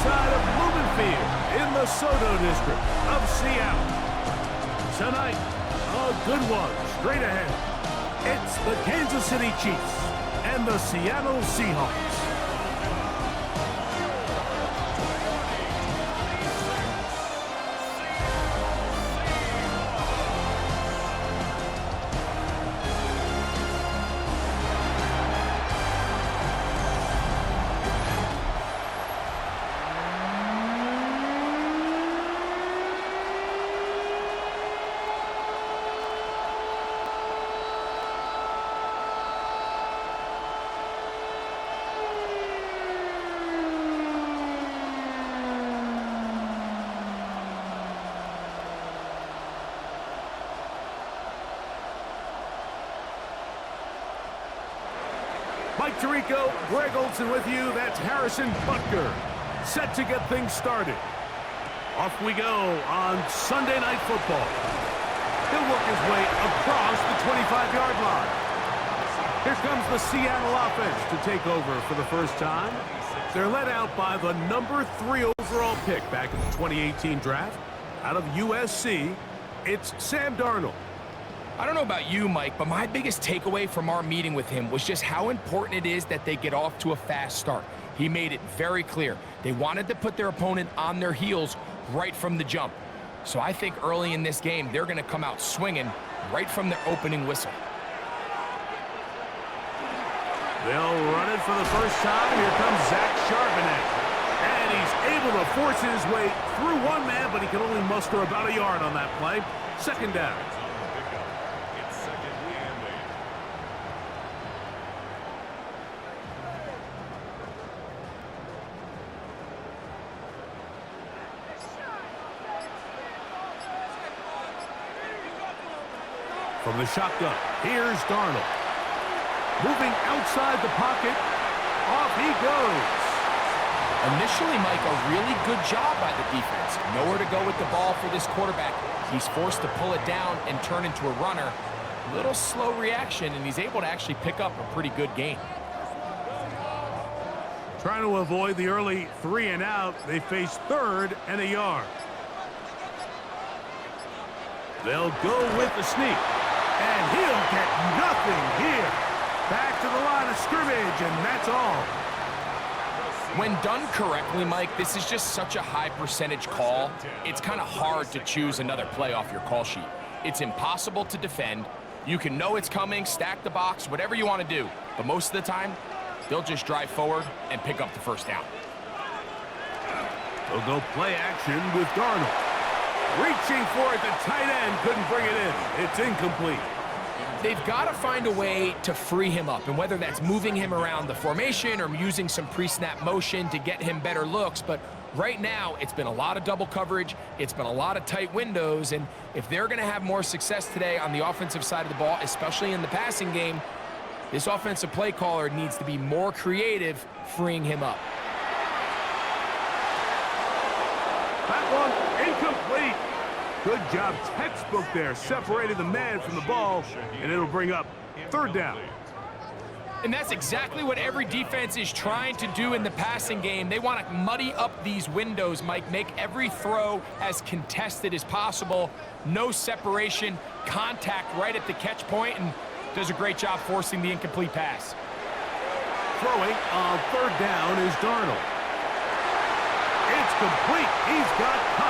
side of Lumen Field in the Soto district of Seattle. Tonight, a good one straight ahead. It's the Kansas City Chiefs and the Seattle Seahawks. Mike Tirico, Greg Olson with you. That's Harrison Butker, set to get things started. Off we go on Sunday Night Football. He'll work his way across the 25-yard line. Here comes the Seattle offense to take over for the first time. They're led out by the number 3 overall pick back in the 2018 draft. Out of USC, it's Sam Darnold. I don't know about you, Mike, but my biggest takeaway from our meeting with him was just how important it is that they get off to a fast start. He made it very clear. They wanted to put their opponent on their heels right from the jump. So I think early in this game, they're going to come out swinging right from their opening whistle. They'll run it for the first time. Here comes Zach Charbonnet. And he's able to force his way through one man, but he can only muster about a yard on that play. Second down. From the shotgun, here's Darnold. Moving outside the pocket, off he goes. Initially, Mike, a really good job by the defense. Nowhere to go with the ball for this quarterback. He's forced to pull it down and turn into a runner. Little slow reaction, and he's able to actually pick up a pretty good gain. Trying to avoid the early 3 and out, they face 3rd and a yard. They'll go with the sneak. And he'll get nothing here. Back to the line of scrimmage, and that's all. When done correctly, Mike, this is just such a high percentage call. It's kind of hard to choose another play off your call sheet. It's impossible to defend. You can know it's coming, stack the box, whatever you want to do. But most of the time, they'll just drive forward and pick up the first down. They'll go play action with Darnold. Reaching for it, the tight end couldn't bring it in. It's incomplete. They've got to find a way to free him up, and whether that's moving him around the formation or using some pre-snap motion to get him better looks, but right now it's been a lot of double coverage, it's been a lot of tight windows, and if they're going to have more success today on the offensive side of the ball, especially in the passing game, this offensive play caller needs to be more creative freeing him up. That one incomplete. Good job, textbook there, separating the man from the ball, and it'll bring up 3rd down. And that's exactly what every defense is trying to do in the passing game. They want to muddy up these windows, Mike, make every throw as contested as possible. No separation, contact right at the catch point, and does a great job forcing the incomplete pass. Throwing on 3rd down is Darnold. It's complete. He's got cut.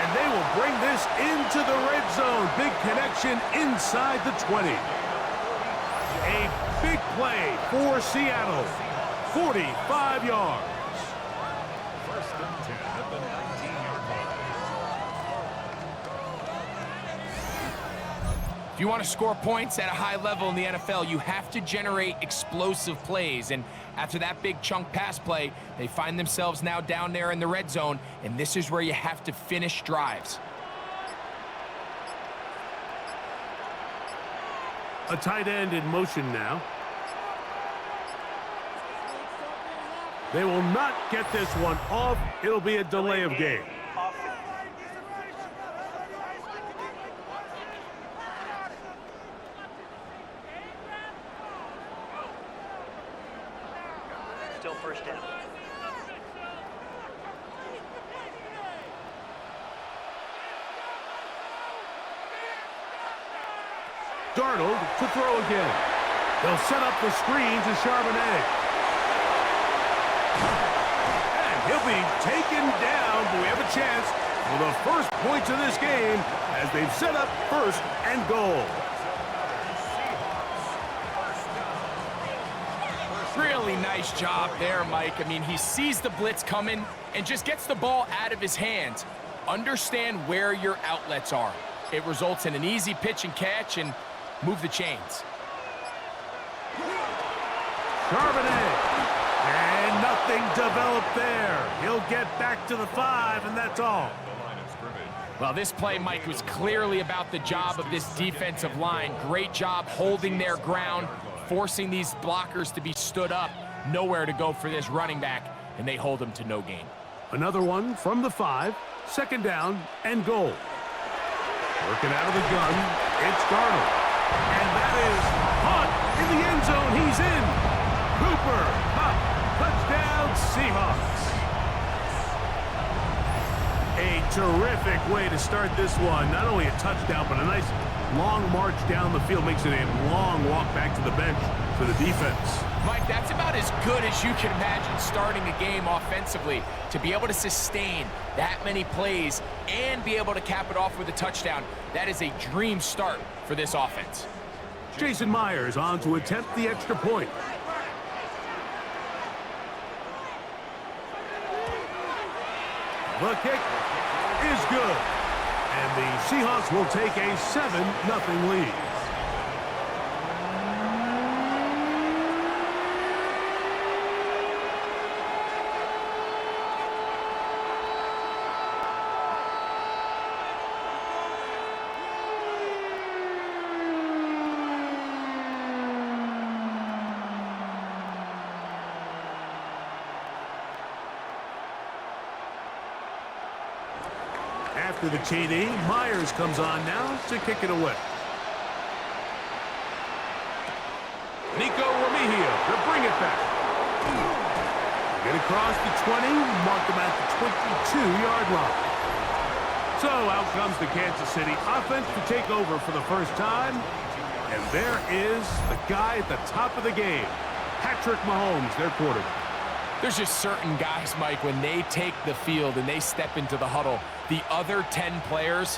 And they will bring this into the red zone. Big connection inside the 20. A big play for Seattle. 45 yards. First and 10 at the 19-yard line. If you want to score points at a high level in the NFL, you have to generate explosive plays. And after that big chunk pass play, they find themselves now down there in the red zone, and this is where you have to finish drives. A tight end in motion now. They will not get this one off. It'll be a delay of game. still first down. Darnold to throw again. They'll set up the screen to Charbonnet. And he'll be taken down, but we have a chance for the first points of this game as they've set up first and goal. Really nice job there, Mike. I mean, he sees the blitz coming and just gets the ball out of his hands. Understand where your outlets are. It results in an easy pitch and catch and move the chains. Charbonnet. And nothing developed there. He'll get back to the 5, and that's all. Well, this play, Mike, was clearly about the job of this defensive line. Great job holding their ground, forcing these blockers to be stood up. Nowhere to go for this running back, and they hold him to no gain. Another one from the 5, second down and goal. Working out of the gun, it's Darnold. And that is caught in the end zone. He's in. Cooper, touchdown Seahawks. A terrific way to start this one. Not only a touchdown, but a nice long march down the field. Makes it a long walk back to the bench for the defense. Mike, that's about as good as you can imagine starting a game offensively. To be able to sustain that many plays and be able to cap it off with a touchdown, that is a dream start for this offense. Jason Myers on to attempt the extra point. The kick is good. And the Seahawks will take a 7-0 lead. After the TD, Myers comes on now to kick it away. Nico Remigio to bring it back. Get across the 20, mark them at the 22-yard line. So out comes the Kansas City offense to take over for the first time. And there is the guy at the top of the game, Patrick Mahomes, their quarterback. There's just certain guys, Mike, when they take the field and they step into the huddle, the other 10 players,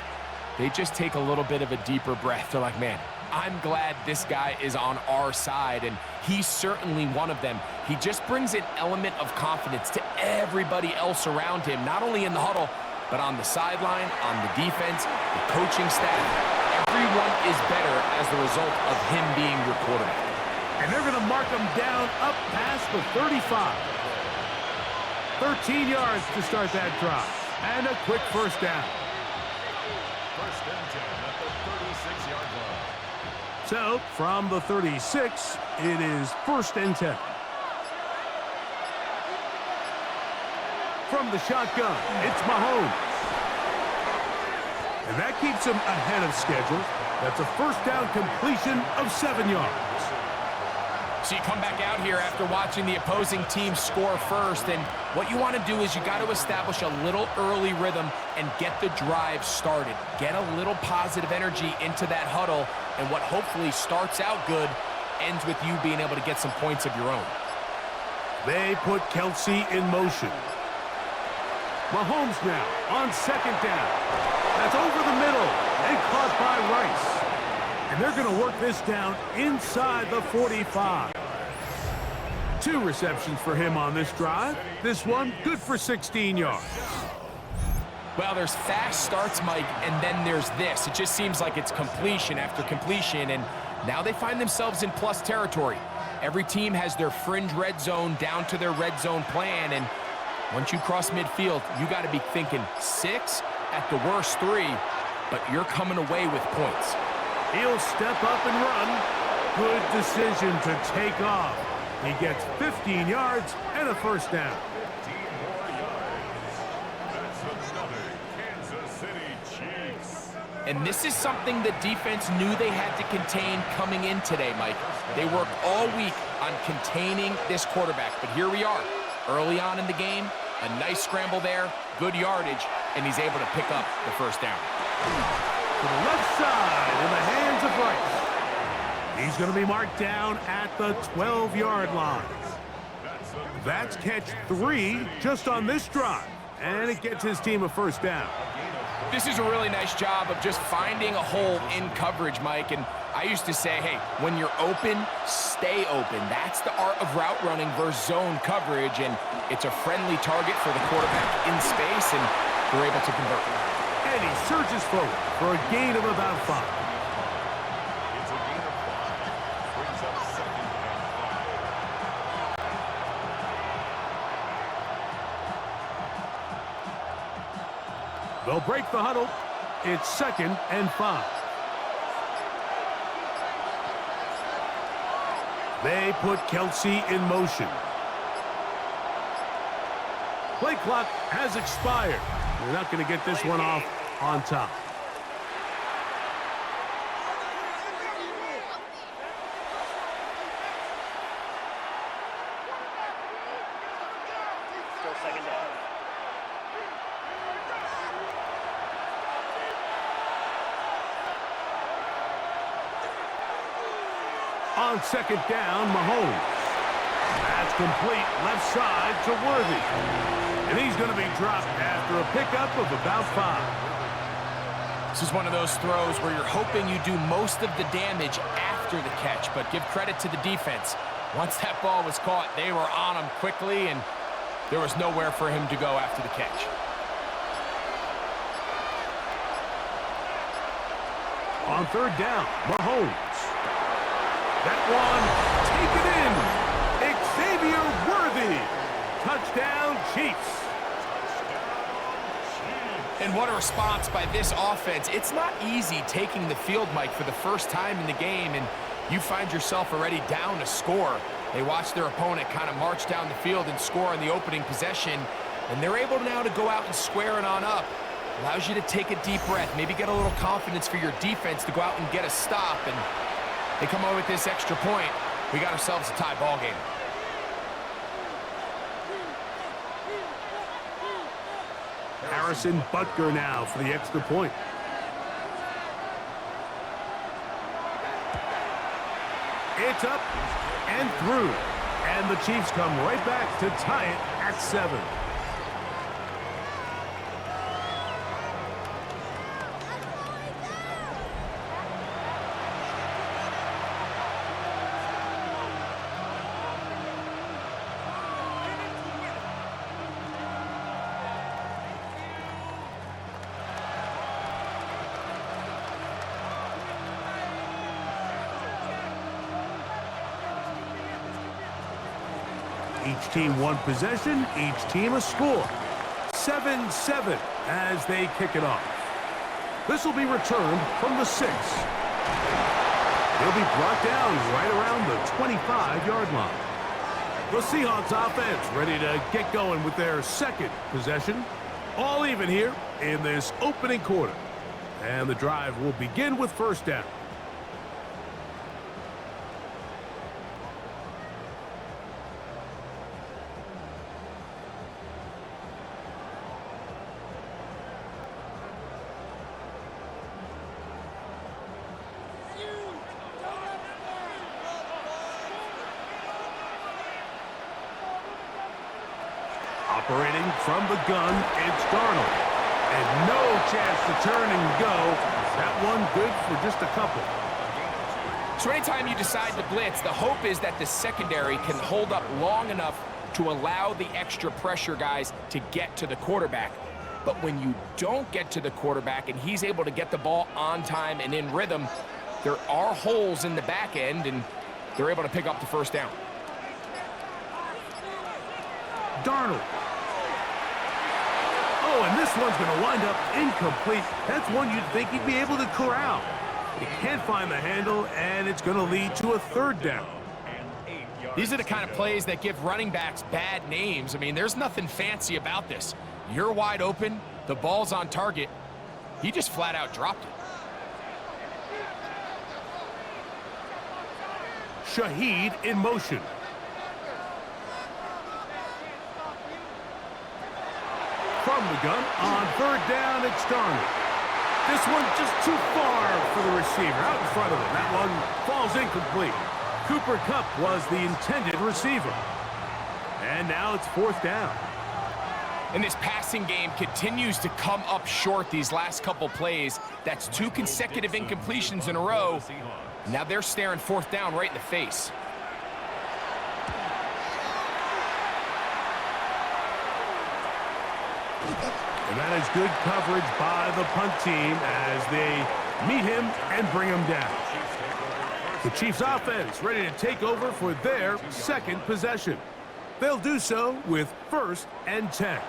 they just take a little bit of a deeper breath. They're like, man, I'm glad this guy is on our side, and he's certainly one of them. He just brings an element of confidence to everybody else around him, not only in the huddle, but on the sideline, on the defense, the coaching staff. Everyone is better as the result of him being your quarterback. And they're going to mark him down up past the 35. 13 yards to start that drive. And a quick first down. First and 10 at the 36-yard line. So, from the 36, it is first and 10. From the shotgun, it's Mahomes. And that keeps him ahead of schedule. That's a first down completion of 7 yards. So you come back out here after watching the opposing team score first, and what you want to do is you got to establish a little early rhythm and get the drive started. Get a little positive energy into that huddle, and what hopefully starts out good ends with you being able to get some points of your own. They put Kelsey in motion. Mahomes now on second down. That's over the middle and caught by Rice. And they're going to work this down inside the 45. 2 receptions for him on this drive. This one good for 16 yards. Well, there's fast starts, Mike, and then there's this. It just seems like it's completion after completion, and now they find themselves in plus territory. Every team has their fringe red zone down to their red zone plan, and once you cross midfield, you got to be thinking 6, at the worst 3, but you're coming away with points. He'll step up and run. Good decision to take off. He gets 15 yards and a first down. 15 more yards. That's another Kansas City Chiefs. And this is something the defense knew they had to contain coming in today, Mike. They worked all week on containing this quarterback, but here we are, early on in the game, a nice scramble there, good yardage, and he's able to pick up the first down. To the left side in the hands of Rice. He's going to be marked down at the 12-yard line. That's catch 3 just on this drive, and it gets his team a first down. This is a really nice job of just finding a hole in coverage, Mike. And I used to say, hey, when you're open, stay open. That's the art of route running versus zone coverage, and it's a friendly target for the quarterback in space, and they're able to convert. And he surges forward for a gain of about 5. It's a gain of 5. Brings up 2nd and 5. They'll break the huddle. It's 2nd and 5. They put Kelsey in motion. Play clock has expired. They're not going to get this one off on top. Still 2nd down. On 2nd down, Mahomes. That's complete left side to Worthy. And he's going to be dropped after a pickup of about 5. This is one of those throws where you're hoping you do most of the damage after the catch, but give credit to the defense. Once that ball was caught, they were on him quickly, and there was nowhere for him to go after the catch. On 3rd down, Mahomes. That one, take it in. Xavier Worthy. Touchdown, Chiefs. And what a response by this offense. It's not easy taking the field, Mike, for the first time in the game, and you find yourself already down a score. They watch their opponent kind of march down the field and score on the opening possession, and they're able now to go out and square it on up. Allows you to take a deep breath, maybe get a little confidence for your defense to go out and get a stop, and they come away with this extra point. We got ourselves a tie ball game. Harrison Butker now for the extra point. It's up and through. And the Chiefs come right back to tie it at 7. Each team one possession, each team a score. 7-7 as they kick it off. This will be returned from the 6. He'll be brought down right around the 25-yard line. The Seahawks offense ready to get going with their 2nd possession. All even here in this opening quarter. And the drive will begin with 1st down. Operating from the gun, it's Darnold. And no chance to turn and go. That one good for just a couple. So anytime you decide to blitz, the hope is that the secondary can hold up long enough to allow the extra pressure guys to get to the quarterback. But when you don't get to the quarterback and he's able to get the ball on time and in rhythm, there are holes in the back end, and they're able to pick up the first down. Darnold. Oh, and this one's going to wind up incomplete. That's one you'd think he'd be able to corral. He can't find the handle, and it's going to lead to a 3rd down. These are the kind of plays that give running backs bad names. I mean, there's nothing fancy about this. You're wide open, the ball's on target. He just flat out dropped it. Shaheed in motion. From the gun, on third down, it's Darnold. This one just too far for the receiver, out in front of him. That one falls incomplete. Cooper Kupp was the intended receiver. And now it's fourth down. And this passing game continues to come up short these last couple plays. That's 2 consecutive incompletions in a row. Now they're staring fourth down right in the face. And that is good coverage by the punt team as they meet him and bring him down. The Chiefs offense ready to take over for their second possession. They'll do so with 1st and 10.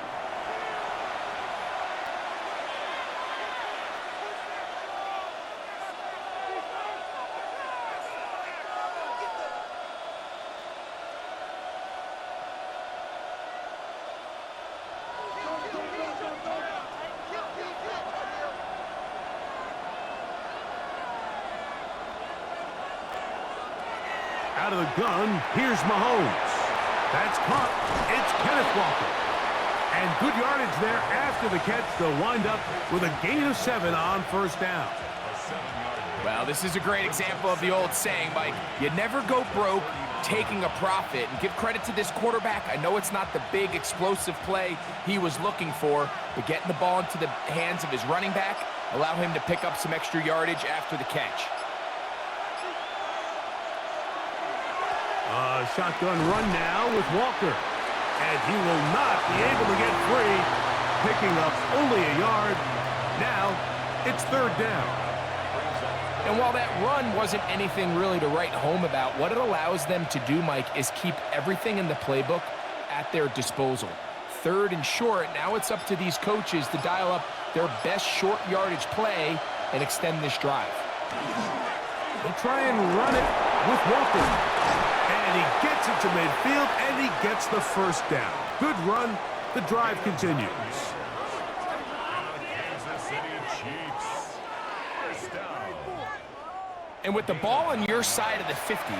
Out of the gun, here's Mahomes. That's caught. It's Kenneth Walker. And good yardage there after the catch. They'll wind up with a gain of 7 on first down. Well, this is a great example of the old saying, Mike. You never go broke taking a profit. And give credit to this quarterback. I know it's not the big explosive play he was looking for, but getting the ball into the hands of his running back, allow him to pick up some extra yardage after the catch. Shotgun run now with Walker. And he will not be able to get free. Picking up only a yard. Now it's third down. And while that run wasn't anything really to write home about, what it allows them to do, Mike, is keep everything in the playbook at their disposal. 3rd and short, now it's up to these coaches to dial up their best short yardage play and extend this drive. They'll try and run it with Walker. And he gets it to midfield, and he gets the first down. Good run. The drive continues. Kansas City Chiefs. First down. And with the ball on your side of the 50,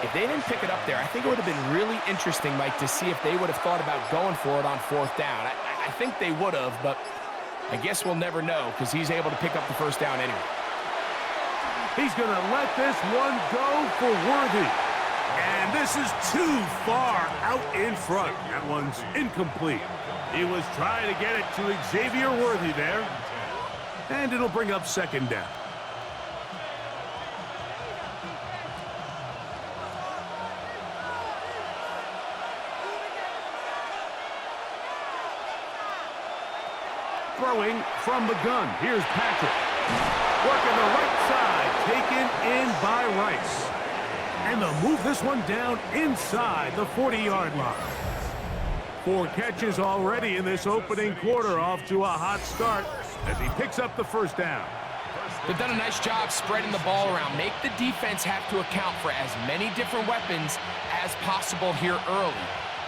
if they didn't pick it up there, I think it would have been really interesting, Mike, to see if they would have thought about going for it on fourth down. I think they would have, but I guess we'll never know because he's able to pick up the first down anyway. He's going to let this one go for Worthy. And this is too far out in front. That one's incomplete. He was trying to get it to Xavier Worthy there. And it'll bring up second down. Throwing from the gun. Here's Patrick. Working the right side. Taken in by Rice. And they'll move this one down inside the 40-yard line. 4 catches already in this opening quarter, off to a hot start as he picks up the first down. They've done a nice job spreading the ball around. Make the defense have to account for as many different weapons as possible here early.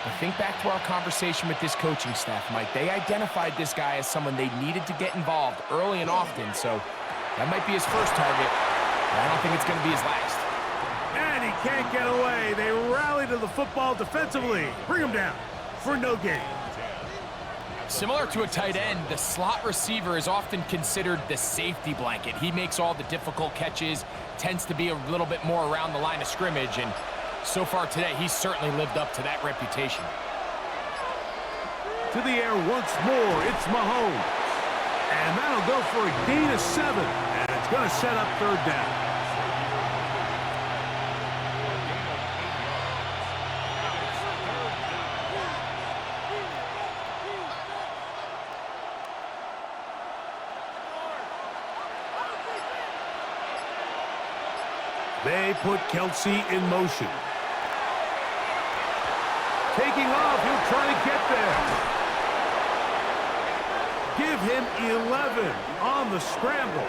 But think back to our conversation with this coaching staff, Mike. They identified this guy as someone they needed to get involved early and often, so that might be his first target, but I don't think it's going to be his last. And he can't get away. They rally to the football defensively. Bring him down for no gain. Similar to a tight end, the slot receiver is often considered the safety blanket. He makes all the difficult catches, tends to be a little bit more around the line of scrimmage, and so far today, he's certainly lived up to that reputation. To the air once more, it's Mahomes. And that'll go for a gain of 7. And it's going to set up third down. They put Kelsey in motion. Taking off, he'll try to get there. Give him 11 on the scramble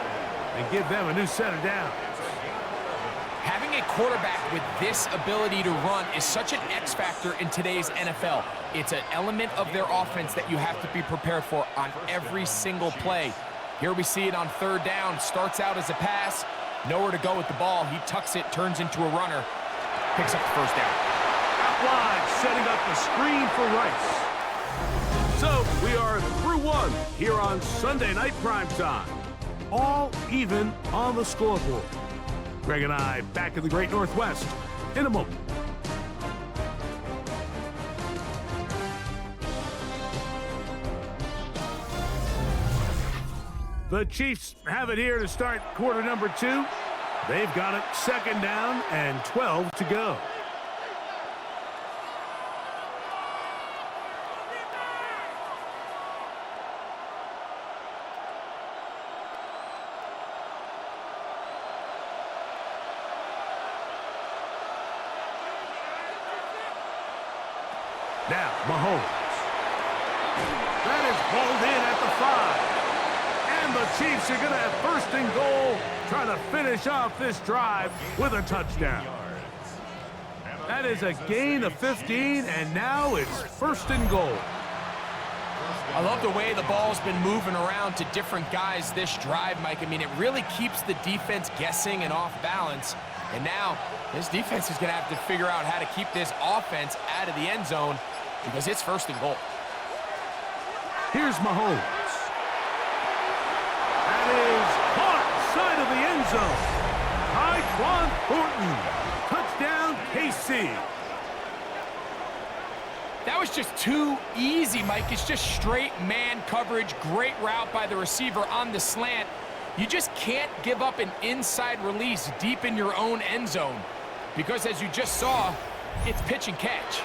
and give them a new set of downs. Having a quarterback with this ability to run is such an X factor in today's NFL. It's an element of their offense that you have to be prepared for on every single play. Here we see it on third down. Starts out as a pass. Nowhere to go with the ball. He tucks it, turns into a runner. picks up the first down. Out wide, setting up the screen for Rice. So we are through one here on Sunday Night Primetime. All even on the scoreboard. Greg and I back in the Great Northwest in a moment. The Chiefs have it here to start quarter number 2. They've got it 2nd down and 12 to go. Now, Mahomes. That is hauled in at the 5. And the Chiefs are going to have 1st and goal, trying to finish off this drive with a touchdown. That is a gain of 15, and now it's 1st and goal. I love the way the ball's been moving around to different guys this drive, Mike. I mean, it really keeps the defense guessing and off balance. And now this defense is going to have to figure out how to keep this offense out of the end zone because it's 1st and goal. Here's Mahomes. That is caught side of the end zone. Tyquan Thornton. Touchdown, KC. That was just too easy, Mike. It's just straight man coverage. Great route by the receiver on the slant. You just can't give up an inside release deep in your own end zone because, as you just saw, it's pitch and catch.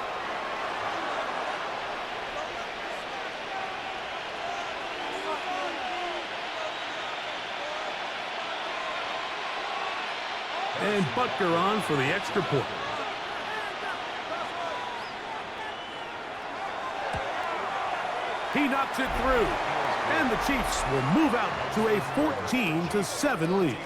And Butker on for the extra point. He knocks it through. And the Chiefs will move out to a 14-7 lead.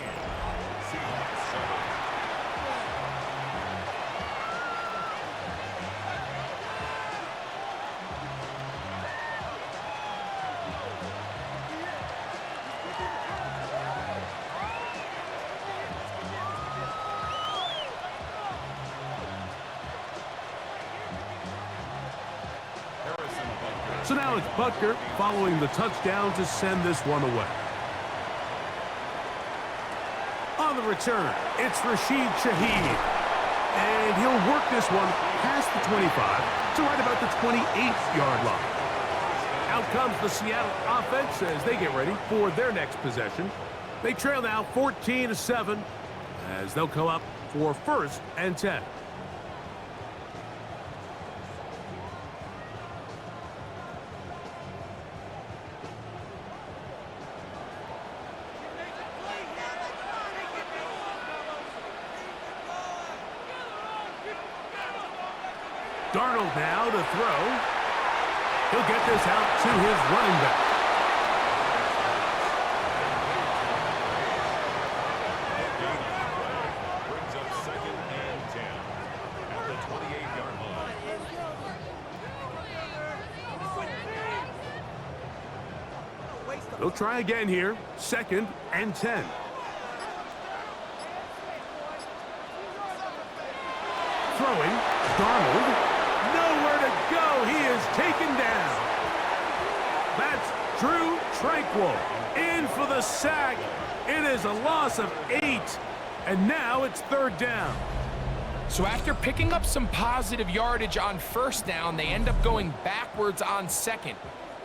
So now it's Butker following the touchdown to send this one away. On the return, it's Rashid Shaheed. And he'll work this one past the 25 to right about the 28-yard line. Out comes the Seattle offense as they get ready for their next possession. They trail now 14-7 as they'll come up for 1st and 10. Darnold now to throw. He'll get this out to his running back. Brings up 2nd and 10 at the 28-yard line. They'll try again here. 2nd and 10. Throwing. Darnold. Nowhere to go. He is taken down. That's Drew Tranquil in for the sack. It is a loss of 8. And now it's 3rd down. So after picking up some positive yardage on 1st down, they end up going backwards on 2nd.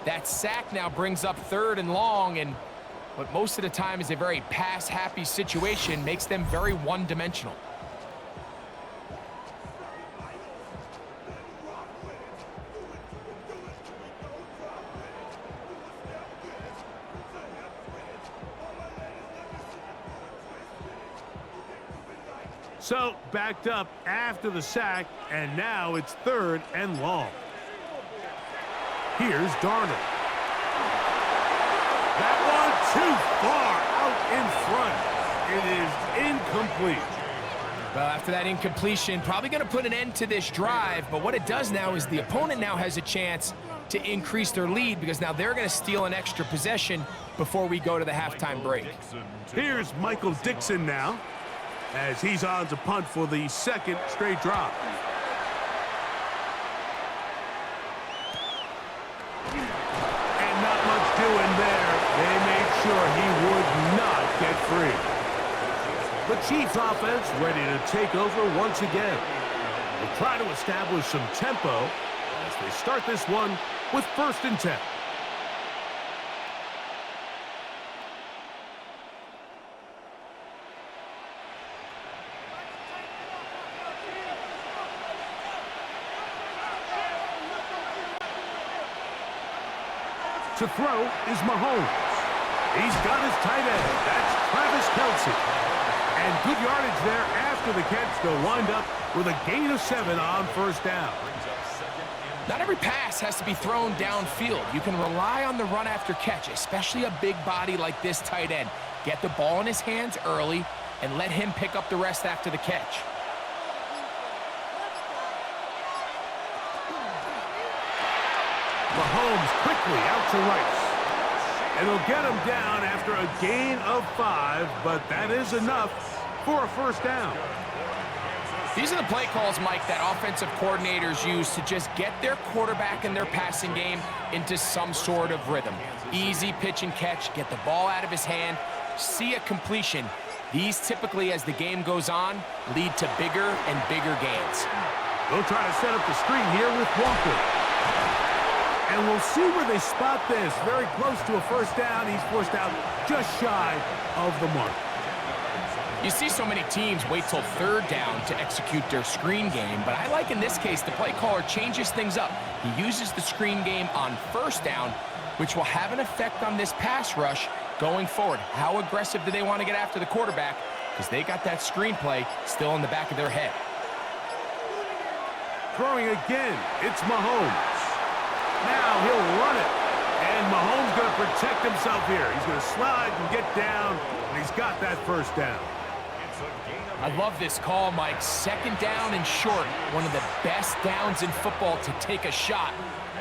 That sack now brings up 3rd and long, and what most of the time is a very pass-happy situation makes them very one-dimensional. So backed up after the sack, and now it's 3rd and long. Here's Darnold. That one too far out in front. It is incomplete. Well, after that incompletion, probably going to put an end to this drive, but what it does now is the opponent now has a chance to increase their lead because now they're going to steal an extra possession before we go to the halftime break. Here's Michael Dixon now. as he's on to punt for the second straight drop. And not much doing there. They made sure he would not get free. The Chiefs offense ready to take over once again. They'll try to establish some tempo as they start this one with 1st and 10. To throw is Mahomes. He's got his tight end. That's Travis Kelce. And good yardage there after the catch. They'll wind up with a gain of 7 on 1st down. Not every pass has to be thrown downfield. You can rely on the run after catch, especially a big body like this tight end. Get the ball in his hands early and let him pick up the rest after the catch. Mahomes quickly out to Rice. And they'll get him down after a gain of 5, but that is enough for a 1st down. These are the play calls, Mike, that offensive coordinators use to just get their quarterback and their passing game into some sort of rhythm. Easy pitch and catch, get the ball out of his hand, see a completion. These typically, as the game goes on, lead to bigger and bigger gains. They'll try to set up the screen here with Walker. And we'll see where they spot this. Very close to a 1st down. He's forced out just shy of the mark. You see so many teams wait till 3rd down to execute their screen game, but I like in this case the play caller changes things up. He uses the screen game on 1st down, which will have an effect on this pass rush going forward. How aggressive do they want to get after the quarterback? Because they got that screen play still in the back of their head. Throwing again, it's Mahomes. Now he'll run it. And Mahomes going to protect himself here. He's going to slide and get down, and he's got that 1st down. I love this call, Mike. 2nd down and short. One of the best downs in football to take a shot.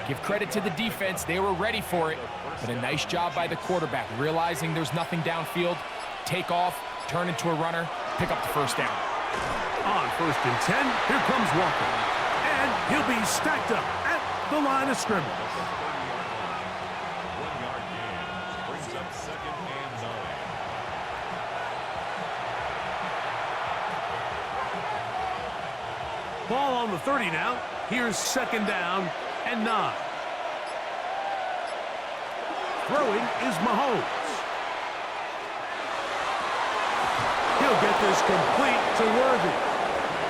Give credit to the defense. They were ready for it. But a nice job by the quarterback, realizing there's nothing downfield. Take off, turn into a runner, pick up the 1st down. On 1st and 10, here comes Walker. And he'll be stacked up at the line of scrimmage. 1-yard gain brings up 2nd and 9. Ball on the 30 now. Here's 2nd down and 9. Throwing is Mahomes. He'll get this complete to Worthy.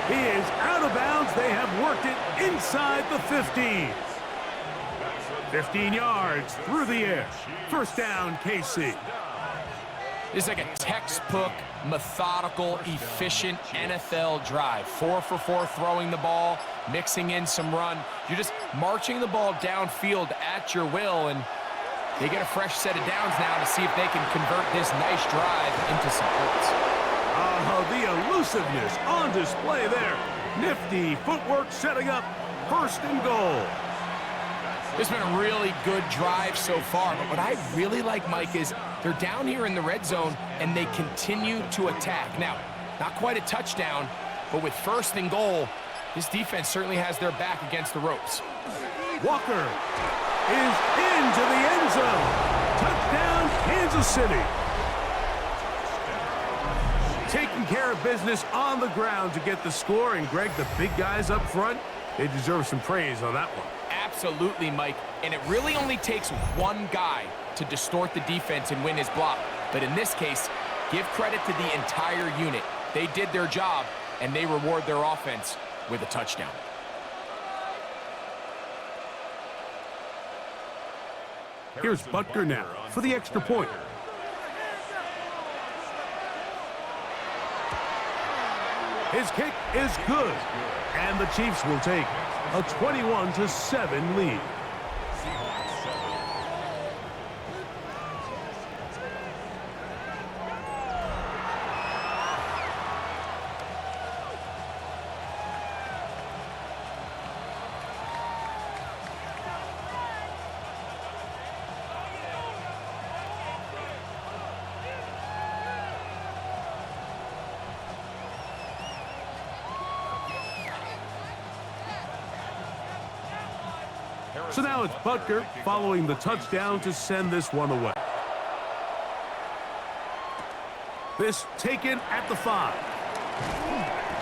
He is out of bounds. They have worked it inside the 15. 15 yards through the air. 1st down, KC. This is like a textbook, methodical, efficient NFL drive. 4 for 4 throwing the ball, mixing in some run. You're just marching the ball downfield at your will, and they get a fresh set of downs now to see if they can convert this nice drive into some points. The elusiveness on display there. Nifty footwork setting up 1st and goal. It's been a really good drive so far, but what I really like, Mike, is they're down here in the red zone, and they continue to attack. Now, not quite a touchdown, but with 1st and goal, this defense certainly has their back against the ropes. Walker is into the end zone. Touchdown, Kansas City. Taking care of business on the ground to get the score, and Greg, the big guys up front, they deserve some praise on that one. Absolutely, Mike, and it really only takes one guy to distort the defense and win his block. But in this case, give credit to the entire unit. They did their job, and they reward their offense with a touchdown. Here's Butker now for the extra point. His kick is good, and the Chiefs will take a 21-7 lead. So now it's Butker following the touchdown to send this one away. This taken at the 5.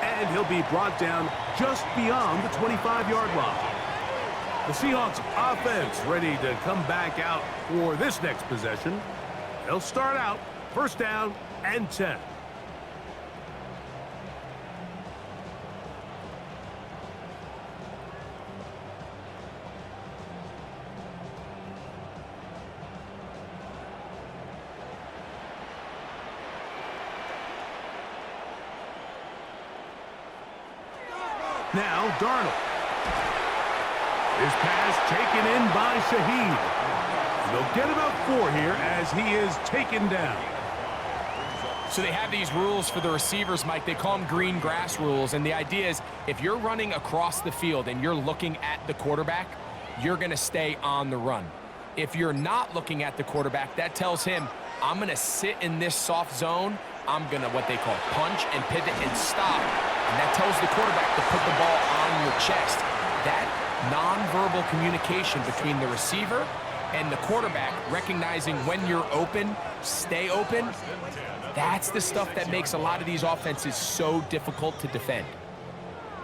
And he'll be brought down just beyond the 25-yard line. The Seahawks offense ready to come back out for this next possession. They'll start out first down and 10. Now Darnold. His pass taken in by Shaheed. They'll get about 4 here as he is taken down. So they have these rules for the receivers, Mike. They call them green grass rules. And the idea is if you're running across the field and you're looking at the quarterback, you're going to stay on the run. If you're not looking at the quarterback, that tells him, I'm going to sit in this soft zone. I'm going to what they call punch and pivot and stop. And that tells the quarterback to put the ball on your chest. That nonverbal communication between the receiver and the quarterback, recognizing when you're open, stay open, that's the stuff that makes a lot of these offenses so difficult to defend.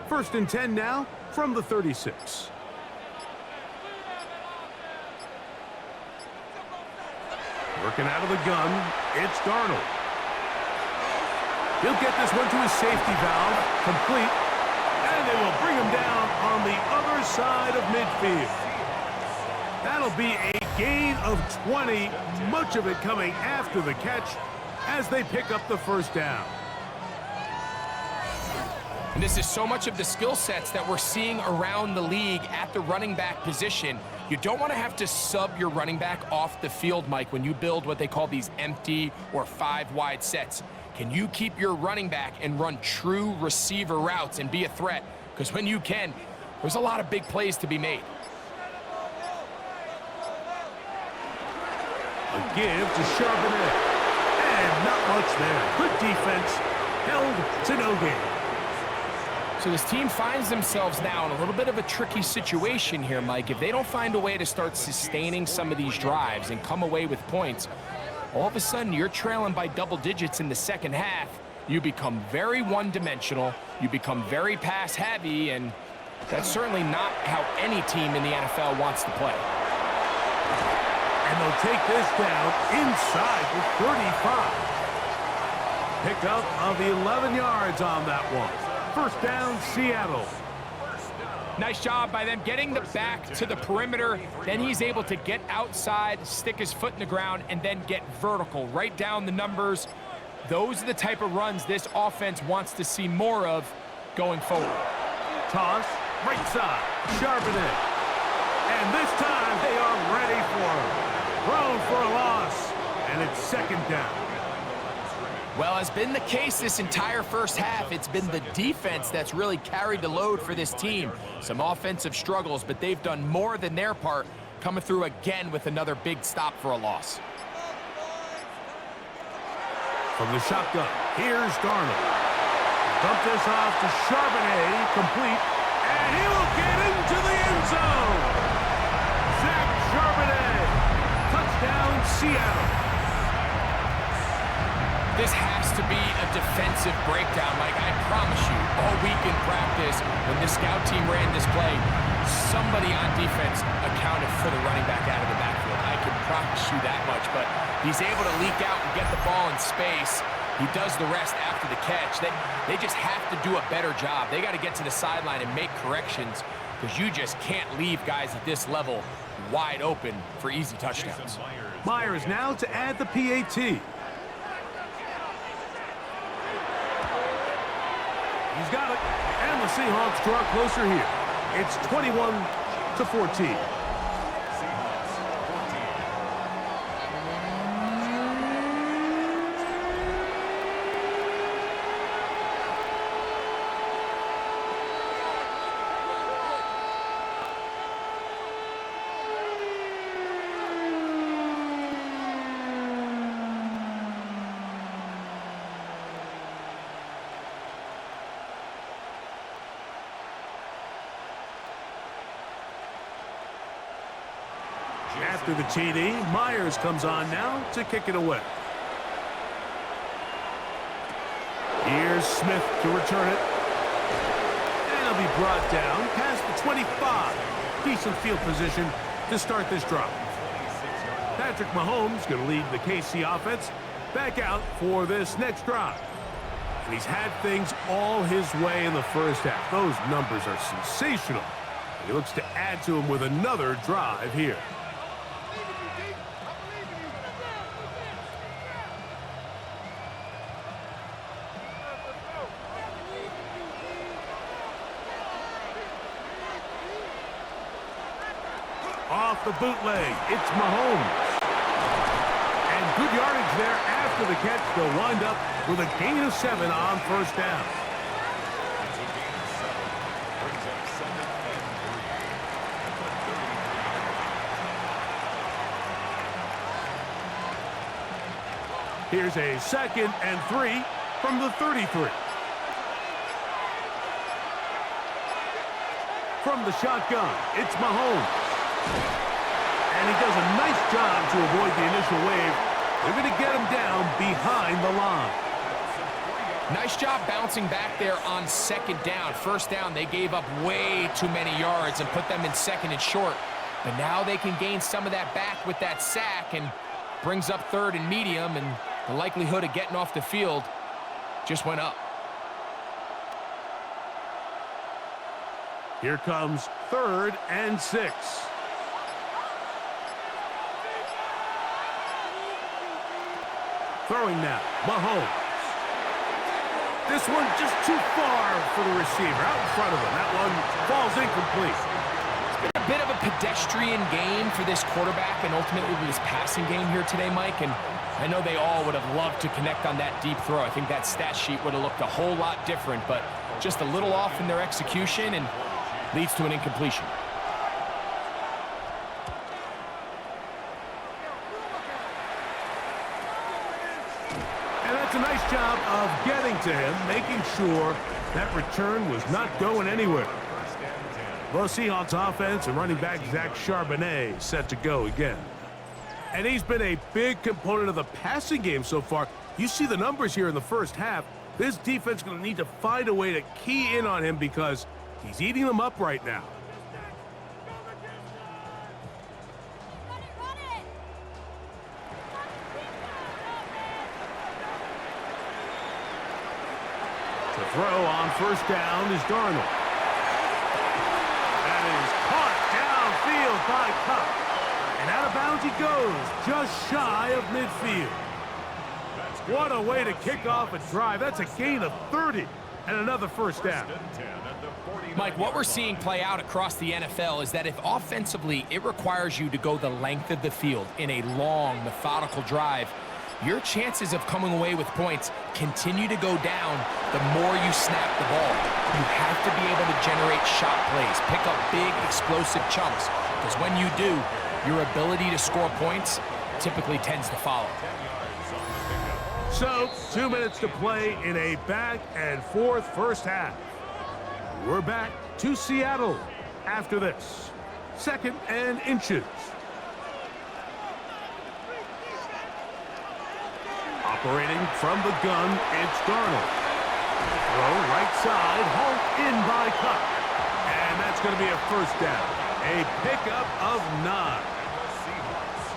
First and 10 now from the 36. Working out of the gun, it's Darnold. He'll get this one to his safety valve, complete, and they will bring him down on the other side of midfield. That'll be a gain of 20, much of it coming after the catch as they pick up the first down. And this is so much of the skill sets that we're seeing around the league at the running back position. You don't want to have to sub your running back off the field, Mike, when you build what they call these empty or 5-wide sets. Can you keep your running back and run true receiver routes and be a threat? Because when you can, there's a lot of big plays to be made. A give to Charbonnet. And not much there. Good defense. Held to no gain. So this team finds themselves now in a little bit of a tricky situation here, Mike. If they don't find a way to start sustaining some of these drives and come away with points, all of a sudden you're trailing by double digits in the second half. You become very one-dimensional. You become very pass-heavy, and that's certainly not how any team in the NFL wants to play. And they'll take this down inside the 35. Pick up of 11 yards on that one. First down, Seattle. Nice job by them getting the back to the perimeter. Then he's able to get outside, stick his foot in the ground, and then get vertical, right down the numbers. Those are the type of runs this offense wants to see more of going forward. Toss, right side, Charbonnet. And this time they are ready for him. Thrown for a loss, and it's second down. Well, has been the case this entire first half. It's been the defense that's really carried the load for this team. Some offensive struggles, but they've done more than their part, coming through again with another big stop for a loss. From the shotgun, here's Darnold. Dump this off to Charbonnet, complete, and he will get into the end zone. Zach Charbonnet, touchdown Seattle. This has to be a defensive breakdown, Mike. I promise you, all week in practice, when the scout team ran this play, somebody on defense accounted for the running back out of the backfield. I can promise you that much, but he's able to leak out and get the ball in space. He does the rest after the catch. They just have to do a better job. They got to get to the sideline and make corrections, because you just can't leave guys at this level wide open for easy touchdowns. Myers now to add the PAT. He's got it, and the Seahawks draw closer here. It's 21-14. After the TD, Myers comes on now to kick it away. Here's Smith to return it. And he'll be brought down past the 25. Decent field position to start this drive. Patrick Mahomes going to lead the KC offense back out for this next drive. And he's had things all his way in the first half. Those numbers are sensational. And he looks to add to them with another drive here. Off the bootleg, it's Mahomes. And good yardage there after the catch. They'll wind up with a gain of 7 on first down. Here's a 2nd and 3 from the 33. From the shotgun, it's Mahomes. And he does a nice job to avoid the initial wave. They're going to get him down behind the line. Nice job bouncing back there on 2nd down. First down, they gave up way too many yards and put them in 2nd and short. But now they can gain some of that back with that sack and brings up 3rd and medium, and the likelihood of getting off the field just went up. Here comes 3rd and 6. Throwing now, Mahomes. This one just too far for the receiver, out in front of him. That one falls incomplete. It's been a bit of a pedestrian game for this quarterback and ultimately this passing game here today, Mike. And I know they all would have loved to connect on that deep throw. I think that stat sheet would have looked a whole lot different, but just a little off in their execution and leads to an incompletion. And that's a nice job of getting to him, making sure that return was not going anywhere. The Seahawks offense and running back Zach Charbonnet set to go again. And he's been a big component of the passing game so far. You see the numbers here in the first half. This defense is going to need to find a way to key in on him because he's eating them up right now. The throw on first down is Darnold. That is caught downfield by Cup. And out of bounds he goes, just shy of midfield. What a way to kick off a drive. That's a gain of 30 and another first down. Mike, what we're seeing play out across the NFL is that if offensively it requires you to go the length of the field in a long, methodical drive, your chances of coming away with points continue to go down the more you snap the ball. You have to be able to generate shot plays, pick up big, explosive chunks, because when you do, your ability to score points typically tends to follow. So, 2 minutes to play in a back-and-forth first half. We're back to Seattle after this. 2nd and inches. Operating from the gun, it's Darnold. Throw right side, hauled in by Cup. And that's going to be a first down. A pickup of 9.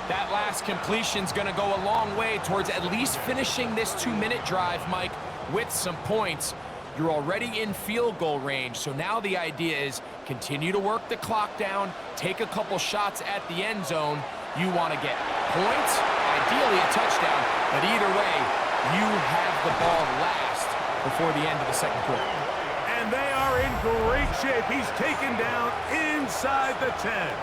That last completion's going to go a long way towards at least finishing this 2-minute drive, Mike, with some points. You're already in field goal range, so now the idea is continue to work the clock down, take a couple shots at the end zone. You want to get points, ideally a touchdown, but either way, you have the ball last before the end of the second quarter. And they are in great shape. He's taken down inside the 10.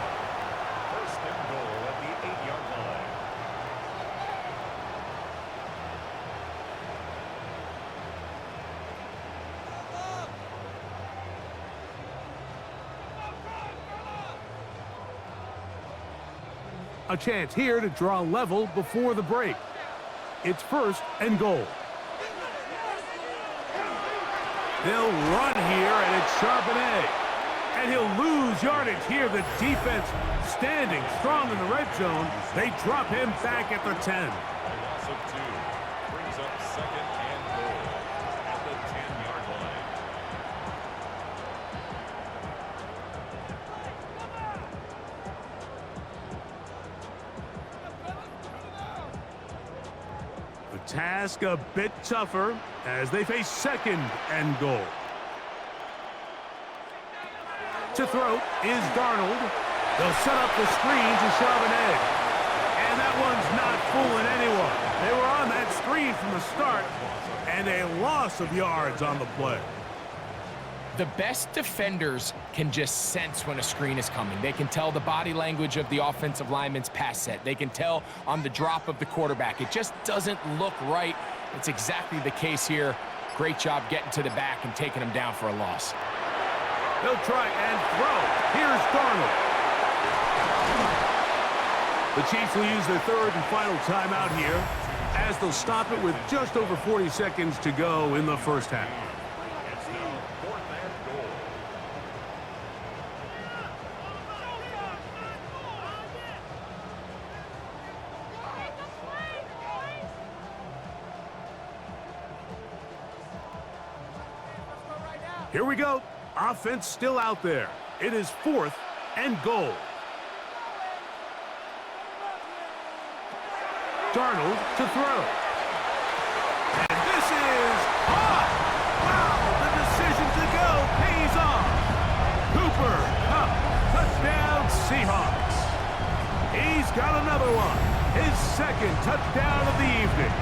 A chance here to draw level before the break. It's 1st and goal. They'll run here, and it's Charbonnet. And he'll lose yardage here. The defense standing strong in the red zone. They drop him back at the 10. A loss of 2 brings up 2nd and goal at the 10-yard line. The task a bit tougher as they face 2nd and goal. To throw is Darnold. They'll set up the screen to Charbonnet. And that one's not fooling anyone. They were on that screen from the start, and a loss of yards on the play. The best defenders can just sense when a screen is coming. They can tell the body language of the offensive lineman's pass set. They can tell on the drop of the quarterback. It just doesn't look right. It's exactly the case here. Great job getting to the back and taking him down for a loss. They'll try and throw. Here's Darnold. The Chiefs will use their 3rd and final timeout here as they'll stop it with just over 40 seconds to go in the first half. It's now 4th and goal. Here we go. Offense still out there. It is 4th and goal. Darnold to throw. And this is caught. Wow, the decision to go pays off. Cooper Kupp, touchdown Seahawks. He's got another one. His 2nd touchdown of the evening.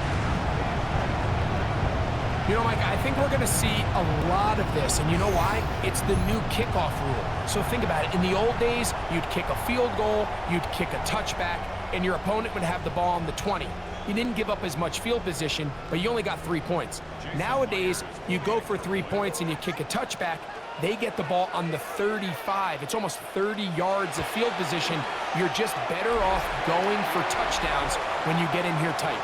You know, Mike, I think we're going to see a lot of this, and you know why? It's the new kickoff rule. So think about it. In the old days, you'd kick a field goal, you'd kick a touchback, and your opponent would have the ball on the 20. You didn't give up as much field position, but you only got 3 points. Nowadays, you go for 3 points and you kick a touchback, they get the ball on the 35. It's almost 30 yards of field position. You're just better off going for touchdowns when you get in here tight.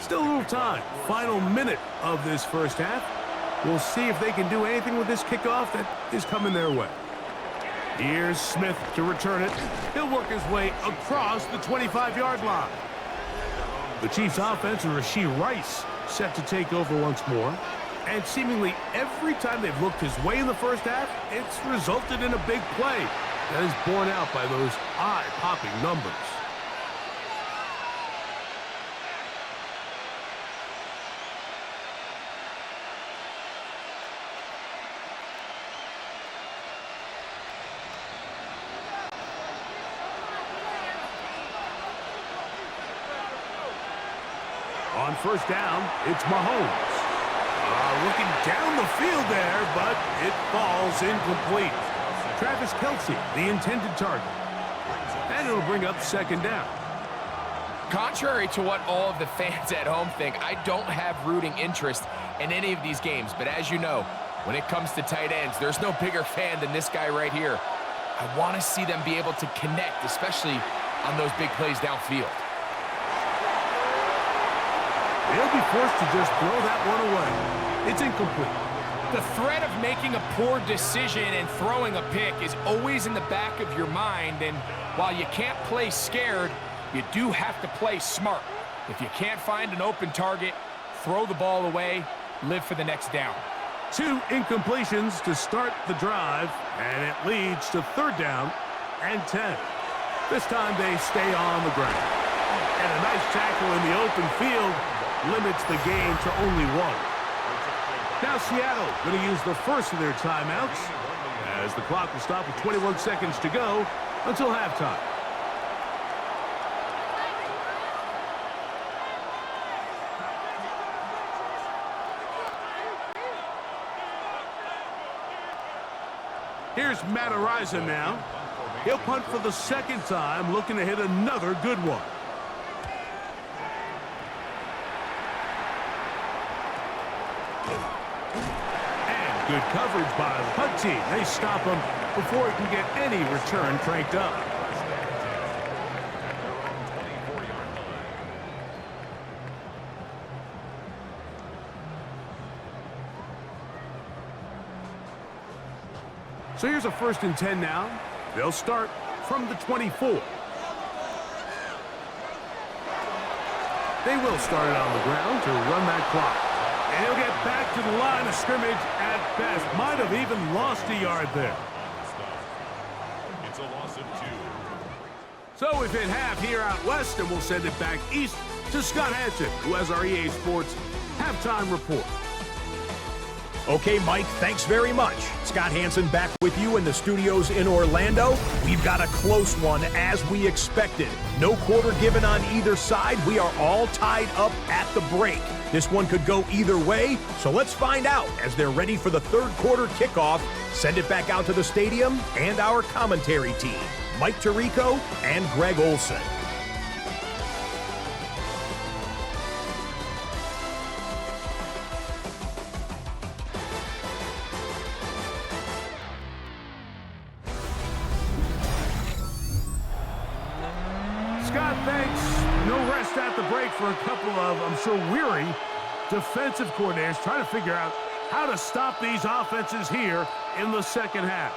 Still a little time. Final minute of this first half. We'll see if they can do anything with this kickoff that is coming their way. Here's Smith to return it. He'll work his way across the 25-yard line. The Chiefs' offense and Rashee Rice set to take over once more. And seemingly every time they've looked his way in the first half, it's resulted in a big play that is borne out by those eye-popping numbers. On first down, it's Mahomes. Looking down the field there, but it falls incomplete. Travis Kelce, the intended target. And it'll bring up 2nd down. Contrary to what all of the fans at home think, I don't have rooting interest in any of these games. But as you know, when it comes to tight ends, there's no bigger fan than this guy right here. I want to see them be able to connect, especially on those big plays downfield. They'll be forced to just throw that one away. It's incomplete. The threat of making a poor decision and throwing a pick is always in the back of your mind, and while you can't play scared, you do have to play smart. If you can't find an open target, throw the ball away, live for the next down. 2 incompletions to start the drive, and it leads to 3rd down and 10. This time they stay on the ground. And a nice tackle in the open field limits the game to only 1. Now Seattle going to use the first of their timeouts as the clock will stop with 21 seconds to go until halftime. Here's Matt Araiza now. He'll punt for the 2nd time, looking to hit another good one. And good coverage by the punt team. They stop him before he can get any return cranked up. So here's a 1st and 10 now. They'll start from the 24. They will start it on the ground to run that clock. And he'll get back to the line of scrimmage at best. Might have even lost a yard there. It's a loss of 2. So we've hit half here out west, and we'll send it back east to Scott Hansen, who has our EA Sports halftime report. Okay, Mike, thanks very much. Scott Hansen back with you in the studios in Orlando. We've got a close one, as we expected. No quarter given on either side. We are all tied up at the break. This one could go either way, so let's find out as they're ready for the 3rd quarter kickoff. Send it back out to the stadium and our commentary team, Mike Tirico and Greg Olson. Scott, thanks. No rest at the break for a couple of, I'm sure, weary defensive coordinators trying to figure out how to stop these offenses here in the second half.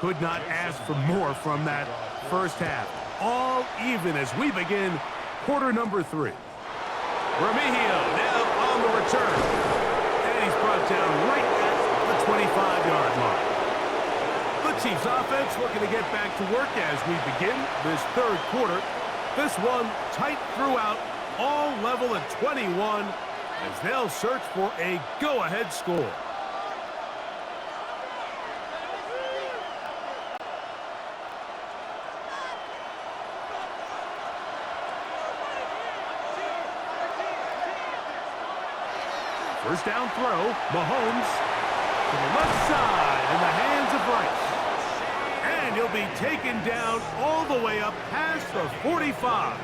Could not ask for more from that first half. All even as we begin quarter number 3. Remigio now on the return. And he's brought down right at the 25-yard line. The Chiefs offense looking to get back to work as we begin this 3rd quarter. This one tight throughout, all level at 21 as they'll search for a go-ahead score. First down throw, Mahomes to the left side in the hands of Rice. And he'll be taken down all the way up past the 45.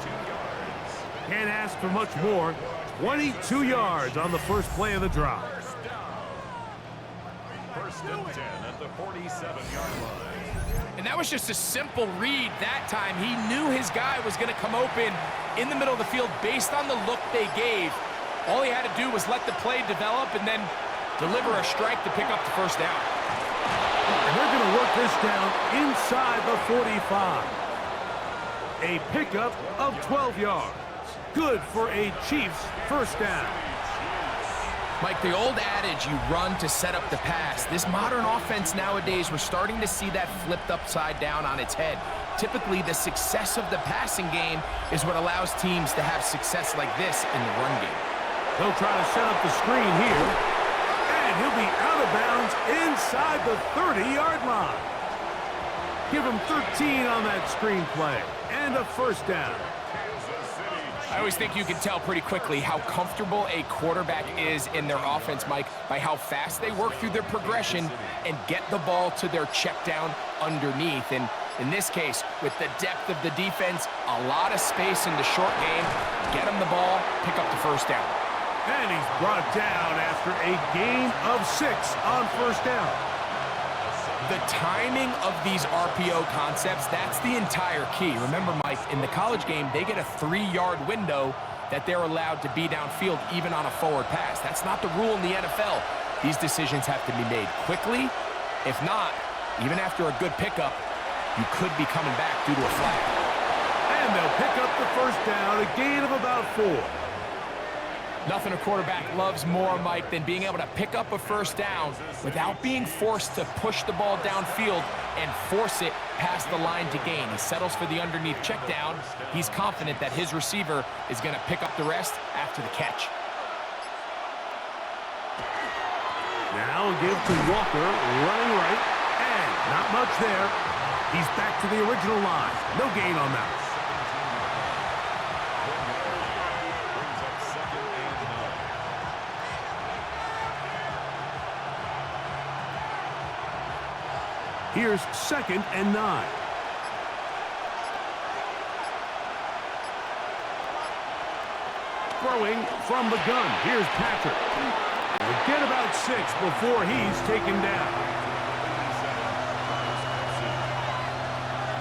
Can't ask for much more. 22 yards on the first play of the drive. First and 10 at the 47-yard line. And that was just a simple read that time. He knew his guy was going to come open in the middle of the field based on the look they gave. All he had to do was let the play develop and then deliver a strike to pick up the first down. And they're going to work this down inside the 45. A pickup of 12 yards. Good for a Chiefs first down. Mike, the old adage, you run to set up the pass. This modern offense nowadays, we're starting to see that flipped upside down on its head. Typically, the success of the passing game is what allows teams to have success like this in the run game. They'll try to set up the screen here. And he'll be out of bounds inside the 30-yard line. Give him 13 on that screen play. And a first down. I always think you can tell pretty quickly how comfortable a quarterback is in their offense, Mike, by how fast they work through their progression and get the ball to their check down underneath. And in this case, with the depth of the defense, a lot of space in the short game, get him the ball, pick up the first down. And he's brought down after a gain of 6 on first down. The timing of these RPO concepts, that's the entire key. Remember, Mike, in the college game, they get a 3-yard window that they're allowed to be downfield even on a forward pass. That's not the rule in the NFL. These decisions have to be made quickly. If not, even after a good pickup, you could be coming back due to a flag. And they'll pick up the first down, a gain of about 4. Nothing a quarterback loves more, Mike, than being able to pick up a first down without being forced to push the ball downfield and force it past the line to gain. He settles for the underneath check down. He's confident that his receiver is going to pick up the rest after the catch. Now give to Walker, running right, and not much there. He's back to the original line. No gain on that. Here's 2nd and 9. Throwing from the gun. Here's Patrick. He'll get about 6 before he's taken down.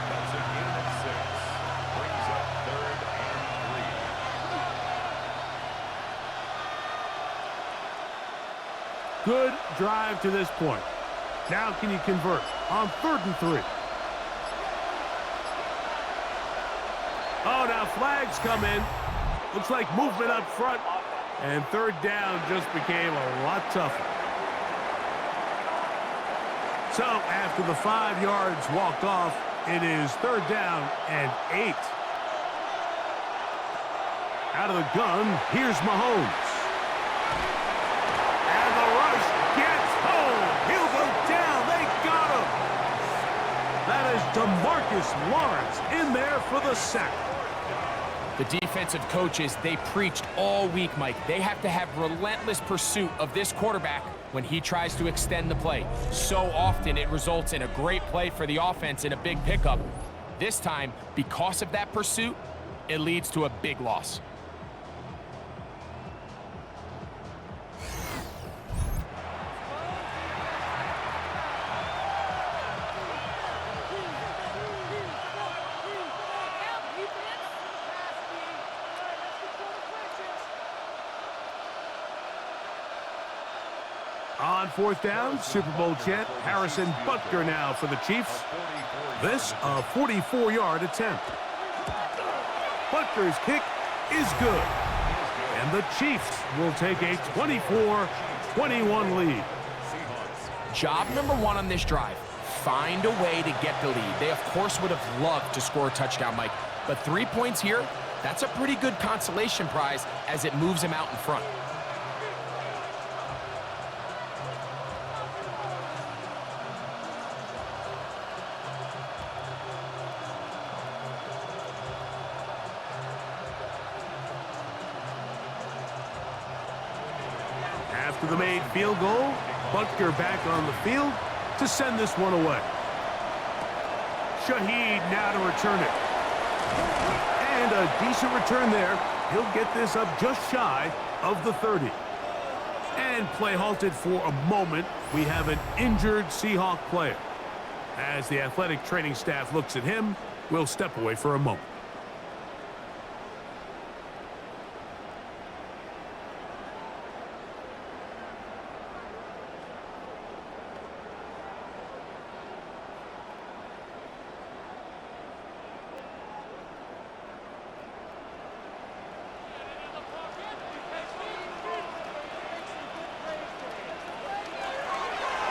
That's a gain of 6. Brings up 3rd and 3. Good drive to this point. Now can you convert on 3rd and 3? Oh, now flags come in. Looks like movement up front. And 3rd down just became a lot tougher. So after the 5 yards walked off, it is 3rd down and 8. Out of the gun, here's Mahomes. And the rush gets home. He'll go down. They got him. That is DeMarcus Lawrence in there for the sack. The defensive coaches, they preached all week, Mike. They have to have relentless pursuit of this quarterback when he tries to extend the play. So often it results in a great play for the offense and a big pickup. This time, because of that pursuit, it leads to a big loss. On 4th down, Super Bowl champ Harrison Butker now for the Chiefs. This a 44-yard attempt. Butker's kick is good. And the Chiefs will take a 24-21 lead. Job number 1 on this drive, find a way to get the lead. They, of course, would have loved to score a touchdown, Mike. But 3 points here, that's a pretty good consolation prize as it moves them out in front. After the made field goal, Butker back on the field to send this one away. Shaheed now to return it. And a decent return there. He'll get this up just shy of the 30. And play halted for a moment. We have an injured Seahawk player. As the athletic training staff looks at him, we'll step away for a moment.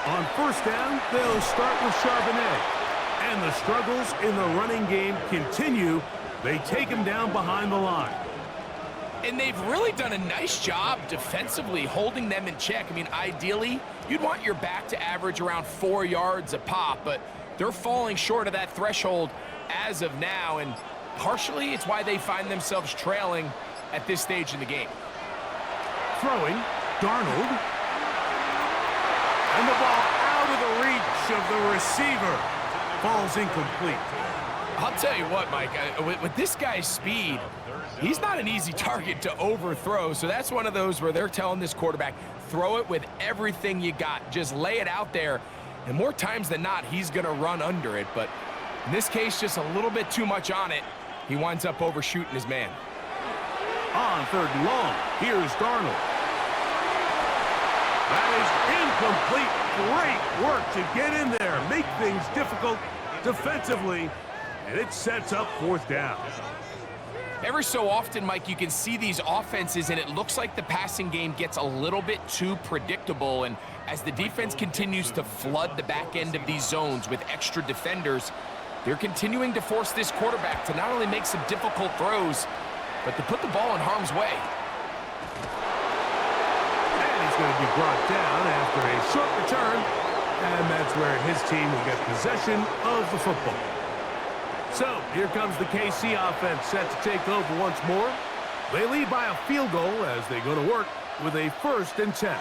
On 1st down, they'll start with Charbonnet. And the struggles in the running game continue. They take him down behind the line. And they've really done a nice job defensively holding them in check. I mean, ideally, you'd want your back to average around 4 yards a pop, but they're falling short of that threshold as of now, and partially it's why they find themselves trailing at this stage in the game. Throwing, Darnold. And the ball out of the reach of the receiver. Falls incomplete. I'll tell you what, Mike, with this guy's speed, he's not an easy target to overthrow, so that's one of those where they're telling this quarterback, throw it with everything you got. Just lay it out there, and more times than not, he's going to run under it. But in this case, just a little bit too much on it. He winds up overshooting his man. On 3rd and long, here's Darnold. That is incomplete. Great work to get in there, make things difficult defensively, and it sets up 4th down. Every so often, Mike, you can see these offenses, and it looks like the passing game gets a little bit too predictable. And as the defense continues to flood the back end of these zones with extra defenders, they're continuing to force this quarterback to not only make some difficult throws, but to put the ball in harm's way. And he's going to be brought down after a short return, and that's where his team will get possession of the football. So here comes the KC offense set to take over once more. They lead by a field goal as they go to work with a 1st and 10.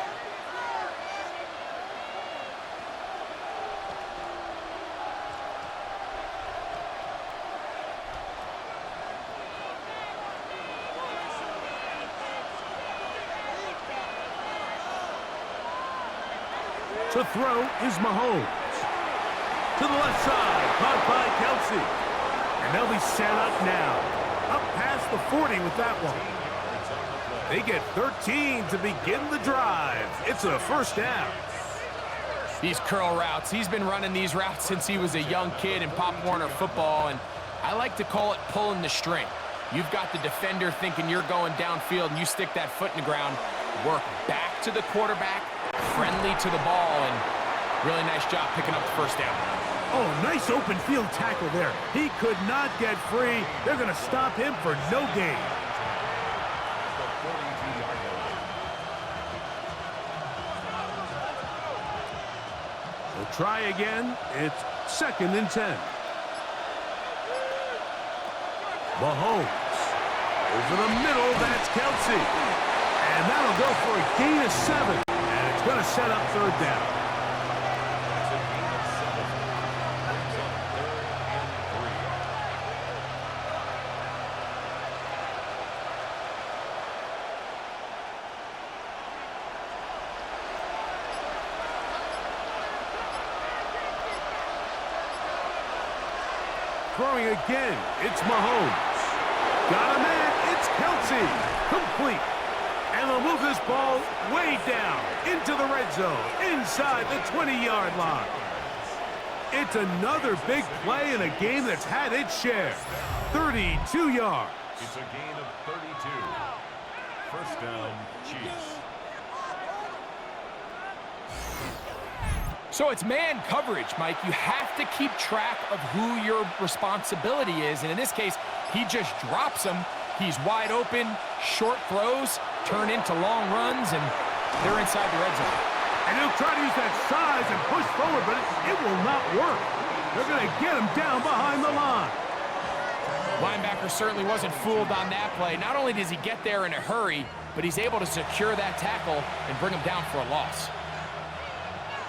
To throw is Mahomes. To the left side, caught by Kelsey. And they'll be set up now. Up past the 40 with that one. They get 13 to begin the drive. It's a first down. These curl routes, he's been running these routes since he was a young kid in Pop Warner football, and I like to call it pulling the string. You've got the defender thinking you're going downfield, and you stick that foot in the ground, work back to the quarterback, friendly to the ball, and really nice job picking up the first down. Oh, nice open field tackle there. He could not get free. They're going to stop him for no gain. We'll try again. It's 2nd and 10. Mahomes. Over the middle, that's Kelsey. And that'll go for a gain of 7. And it's going to set up 3rd down. Throwing again, it's Mahomes. Got him in, it's Kelsey. Complete. And they'll move this ball way down into the red zone, inside the 20-yard line. It's another big play in a game that's had its share. 32 yards. It's a gain of 32. First down, Chiefs. So it's man coverage, Mike. You have to keep track of who your responsibility is. And in this case, he just drops him. He's wide open, short throws, turn into long runs, and they're inside the red zone. And he'll try to use that size and push forward, but it will not work. They're going to get him down behind the line. Linebacker certainly wasn't fooled on that play. Not only does he get there in a hurry, but he's able to secure that tackle and bring him down for a loss.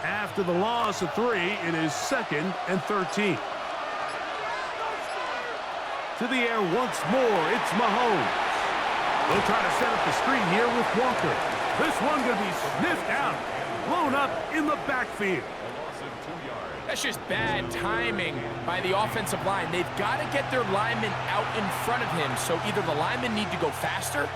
After the loss of 3, it is 2nd and 13. To the air once more, it's Mahomes. They'll try to set up the screen here with Walker. This one going to be sniffed out, blown up in the backfield. That's just bad timing by the offensive line. They've got to get their linemen out in front of him, so either the linemen need to go faster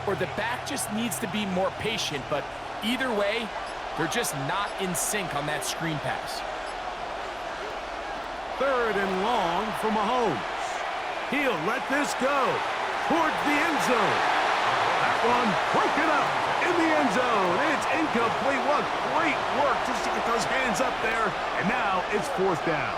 or the back just needs to be more patient. But either way, they're just not in sync on that screen pass. 3rd and long for Mahomes. He'll let this go towards the end zone. That one broken up in the end zone. It's incomplete. What great work just to get those hands up there. And now it's 4th down.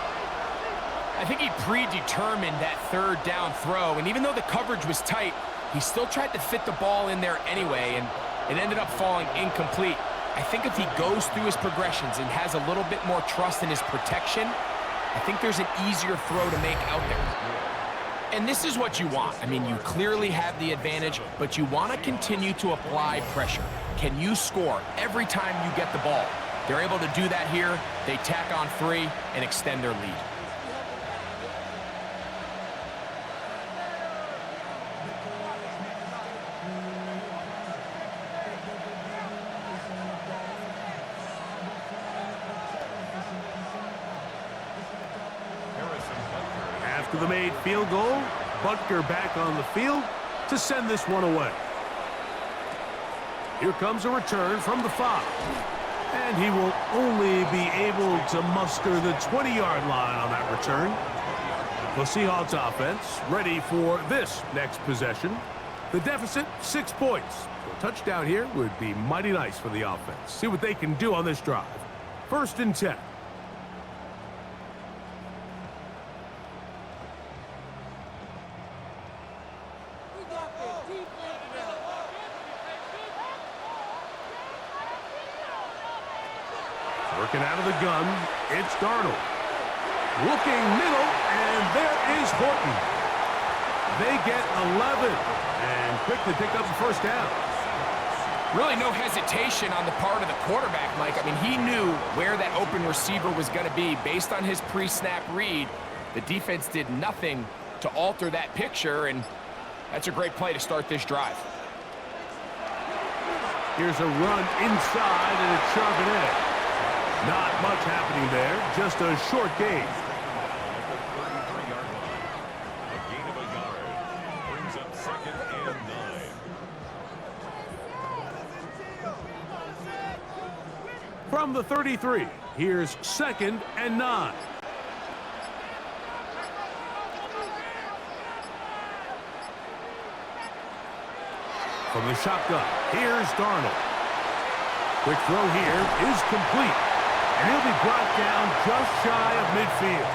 I think he predetermined that 3rd down throw. And even though the coverage was tight, he still tried to fit the ball in there anyway. And it ended up falling incomplete. I think if he goes through his progressions and has a little bit more trust in his protection, I think there's an easier throw to make out there. And this is what you want. I mean, you clearly have the advantage, but you want to continue to apply pressure. Can you score every time you get the ball? They're able to do that here. They tack on 3 and extend their lead. After the made field goal, Butker back on the field to send this one away. Here comes a return from the 5. And he will only be able to muster the 20-yard line on that return. The Seahawks offense ready for this next possession. The deficit, 6 points. So a touchdown here would be mighty nice for the offense. See what they can do on this drive. 1st and 10. Working out of the gun, it's Darnold. Looking middle, and there is Horton. They get 11, and quickly pick up the first down. Really no hesitation on the part of the quarterback, Mike. I mean, he knew where that open receiver was going to be based on his pre-snap read. The defense did nothing to alter that picture, and that's a great play to start this drive. Here's a run inside, and it's Charbonnet. Not much happening there, just a short gain. A gain of a yard. Brings up 2nd and 9. From the 33, here's 2nd and 9. From the shotgun, here's Darnold. Quick throw here is complete. And he'll be brought down just shy of midfield.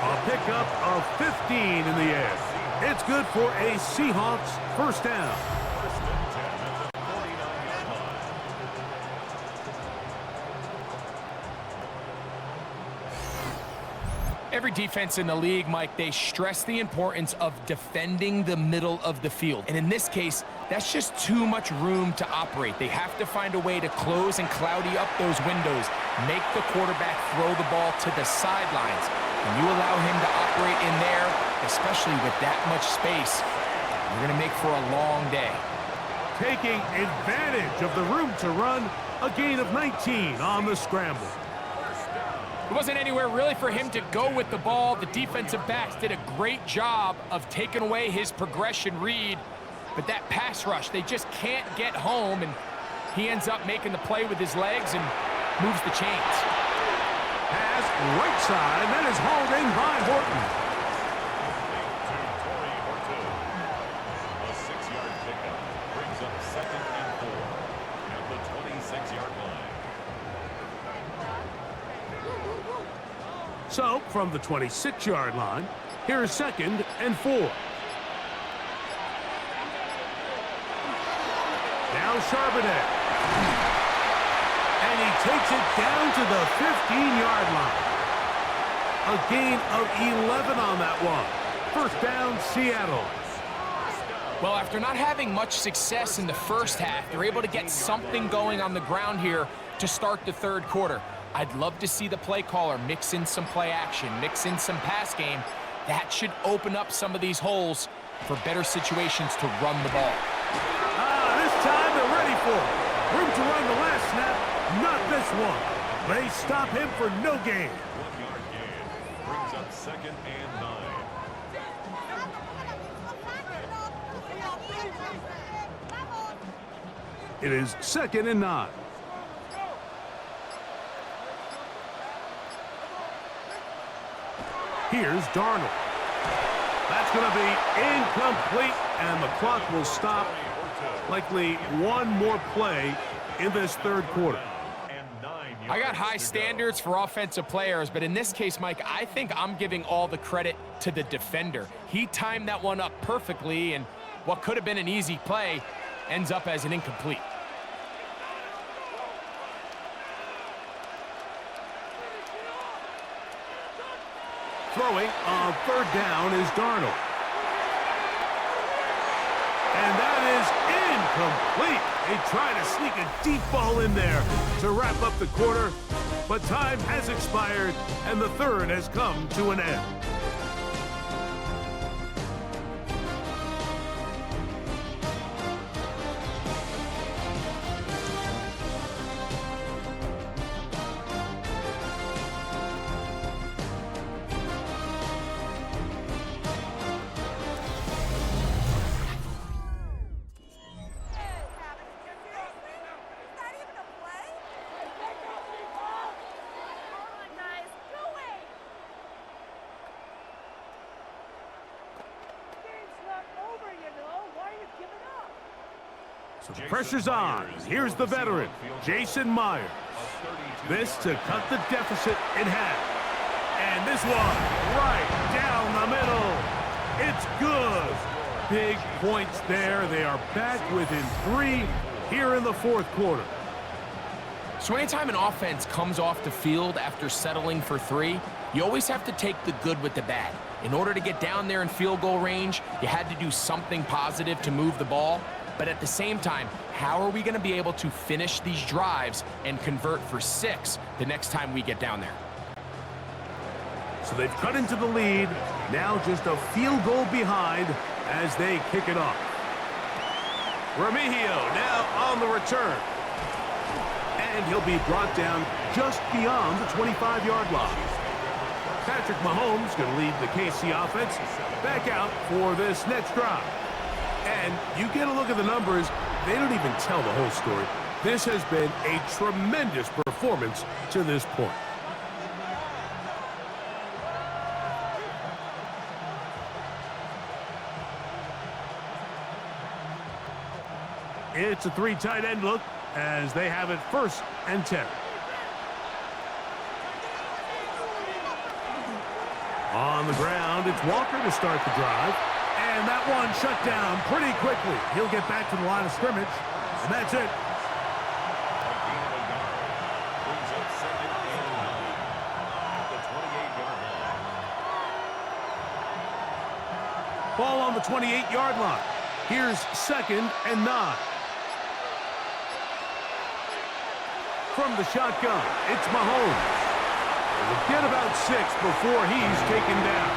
A pickup of 15 in the air. It's good for a Seahawks first down. First and 10 at the 49-yard line. Every defense in the league, Mike, they stress the importance of defending the middle of the field. And in this case, that's just too much room to operate. They have to find a way to close and cloudy up those windows, make the quarterback throw the ball to the sidelines. And you allow him to operate in there, especially with that much space, you're going to make for a long day. Taking advantage of the room to run, a gain of 19 on the scramble. There wasn't anywhere really for him to go with the ball. The defensive backs did a great job of taking away his progression read. But that pass rush, they just can't get home, and he ends up making the play with his legs and moves the chains. Pass right side, that is hauled in by Horton. A 6-yard pickup brings up 2nd and 4 at the 26-yard line. So, from the 26-yard line, here's 2nd and 4. Now Charbonnet. And he takes it down to the 15-yard line. A gain of 11 on that one. First down, Seattle. Well, after not having much success in the first half, they're able to get something going on the ground here to start the third quarter. I'd love to see the play caller mix in some play action, mix in some pass game. That should open up some of these holes for better situations to run the ball. This time they're ready for it. Room to run the last snap, not this one. They stop him for no gain. 1-yard gain brings up 2nd and 9. It is 2nd and 9. Here's Darnold. That's going to be incomplete, and the clock will stop. Likely one more play in this third quarter. I got high standards for offensive players, but in this case, Mike, I think I'm giving all the credit to the defender. He timed that one up perfectly, and what could have been an easy play ends up as an incomplete. Throwing on third down is Darnold. And that is incomplete. They try to sneak a deep ball in there to wrap up the quarter, but time has expired, and the third has come to an end. So the pressure's on. Here's the veteran, Jason Myers. This to cut the deficit in half. And this one right down the middle. It's good. Big points there. They are back within 3 here in the fourth quarter. So anytime an offense comes off the field after settling for 3, you always have to take the good with the bad. In order to get down there in field goal range, you had to do something positive to move the ball. But at the same time, how are we going to be able to finish these drives and convert for 6 the next time we get down there? So they've cut into the lead. Now just a field goal behind as they kick it off. Remigio now on the return. And he'll be brought down just beyond the 25-yard line. Patrick Mahomes going to lead the KC offense back out for this next drive. And you get a look at the numbers, they don't even tell the whole story. This has been a tremendous performance to this point. It's a 3 tight end look as they have it 1st and 10. On the ground, it's Walker to start the drive. And that one shut down pretty quickly. He'll get back to the line of scrimmage, and that's it. Ball on the 28-yard line. Here's 2nd and 9. From the shotgun, it's Mahomes. He'll get about 6 before he's taken down.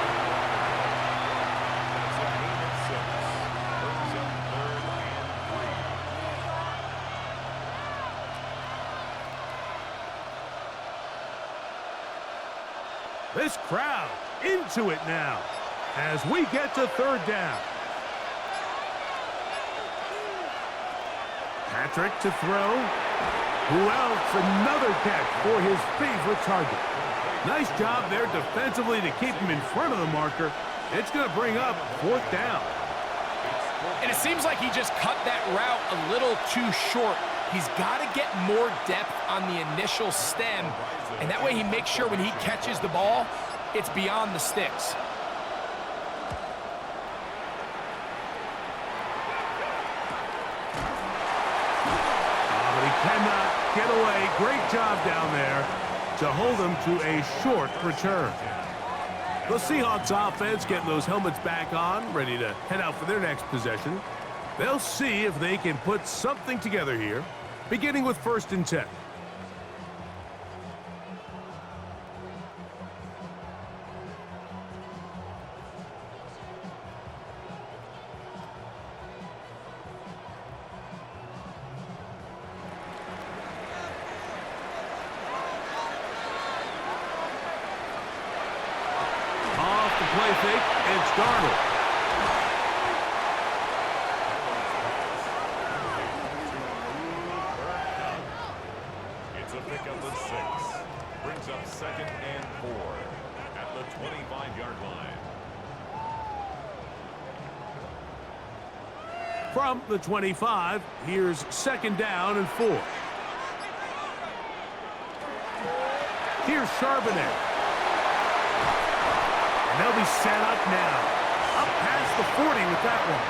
This crowd into it now as we get to 3rd down. Patrick to throw. Who else? Another catch for his favorite target. Nice job there defensively to keep him in front of the marker. It's going to bring up 4th down. And it seems like he just cut that route a little too short. He's got to get more depth on the initial stem, and that way he makes sure when he catches the ball, it's beyond the sticks. But he cannot get away. Great job down there to hold him to a short return. The Seahawks offense getting those helmets back on, ready to head out for their next possession. They'll see if they can put something together here, beginning with 1st and 10. Off the play fake, it's Darnold. It's a pickup of 6. Brings up 2nd and 4 at the 25-yard line. From the 25, here's 2nd down and 4. Here's Charbonnet. And they'll be set up now. Up past the 40 with that one.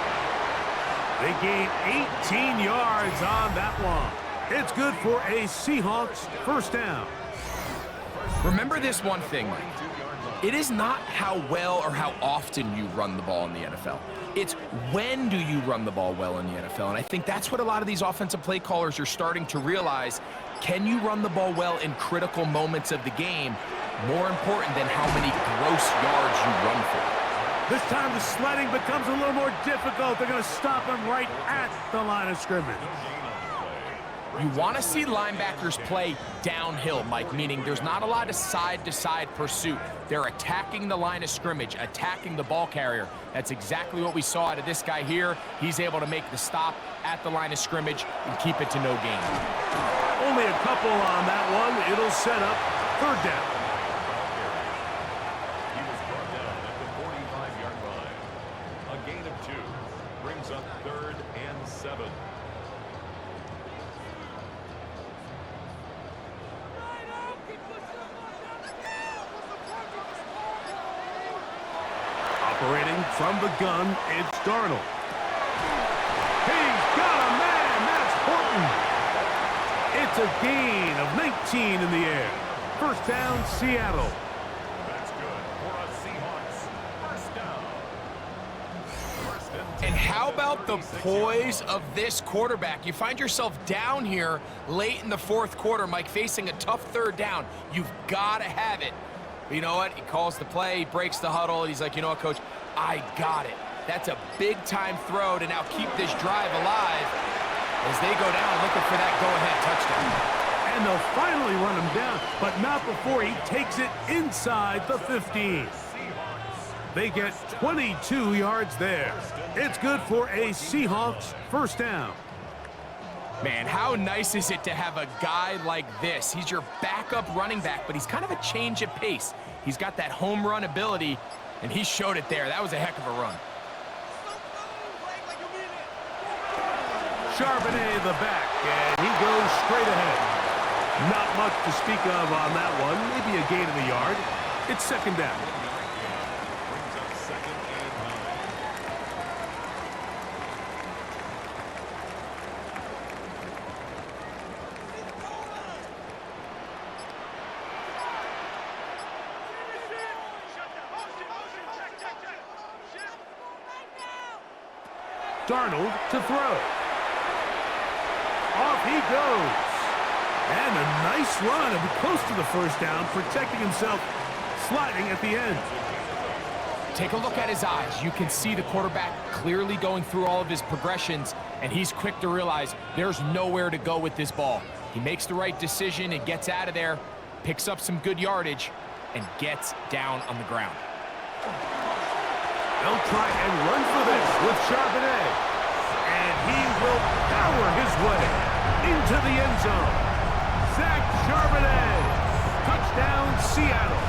They gain 18 yards on that one. It's good for a Seahawks 1st down. Remember this one thing, Mike. It is not how well or how often you run the ball in the NFL. It's when do you run the ball well in the NFL. And I think that's what a lot of these offensive play callers are starting to realize. Can you run the ball well in critical moments of the game? More important than how many gross yards you run for. This time the sledding becomes a little more difficult. They're going to stop him right at the line of scrimmage. You want to see linebackers play downhill, Mike, meaning there's not a lot of side-to-side pursuit. They're attacking the line of scrimmage, attacking the ball carrier. That's exactly what we saw out of this guy here. He's able to make the stop at the line of scrimmage and keep it to no gain. Only a couple on that one. It'll set up 3rd down. He was brought down at the 45-yard line. A gain of 2 brings up 3rd and 7. Operating from the gun, it's Darnold. He's got a man. That's Horton. It's a gain of 19 in the air. 1st down, Seattle. That's good for a Seahawks 1st down. 1st And how about the poise of this quarterback? You find yourself down here late in the 4th quarter, Mike, facing a tough 3rd down. You've got to have it. But you know what? He calls the play, he breaks the huddle, and he's like, you know what, Coach? I got it. That's a big-time throw to now keep this drive alive as they go down looking for that go-ahead touchdown. And they'll finally run him down, but not before he takes it inside the 15. They get 22 yards there. It's good for a Seahawks first down. Man, how nice is it to have a guy like this? He's your backup running back, but he's kind of a change of pace. He's got that home run ability, and he showed it there. That was a heck of a run. Charbonnet the back, and he goes straight ahead. Not much to speak of on that one. Maybe a gain of the yard. It's second down. Darnold to throw. Off he goes. And a nice run. And close to the first down, protecting himself, sliding at the end. Take a look at his eyes. You can see the quarterback clearly going through all of his progressions, and he's quick to realize there's nowhere to go with this ball. He makes the right decision and gets out of there, picks up some good yardage, and gets down on the ground. They'll try and run for this with Charbonnet. And he will power his way into the end zone. Zach Charbonnet. Touchdown, Seattle.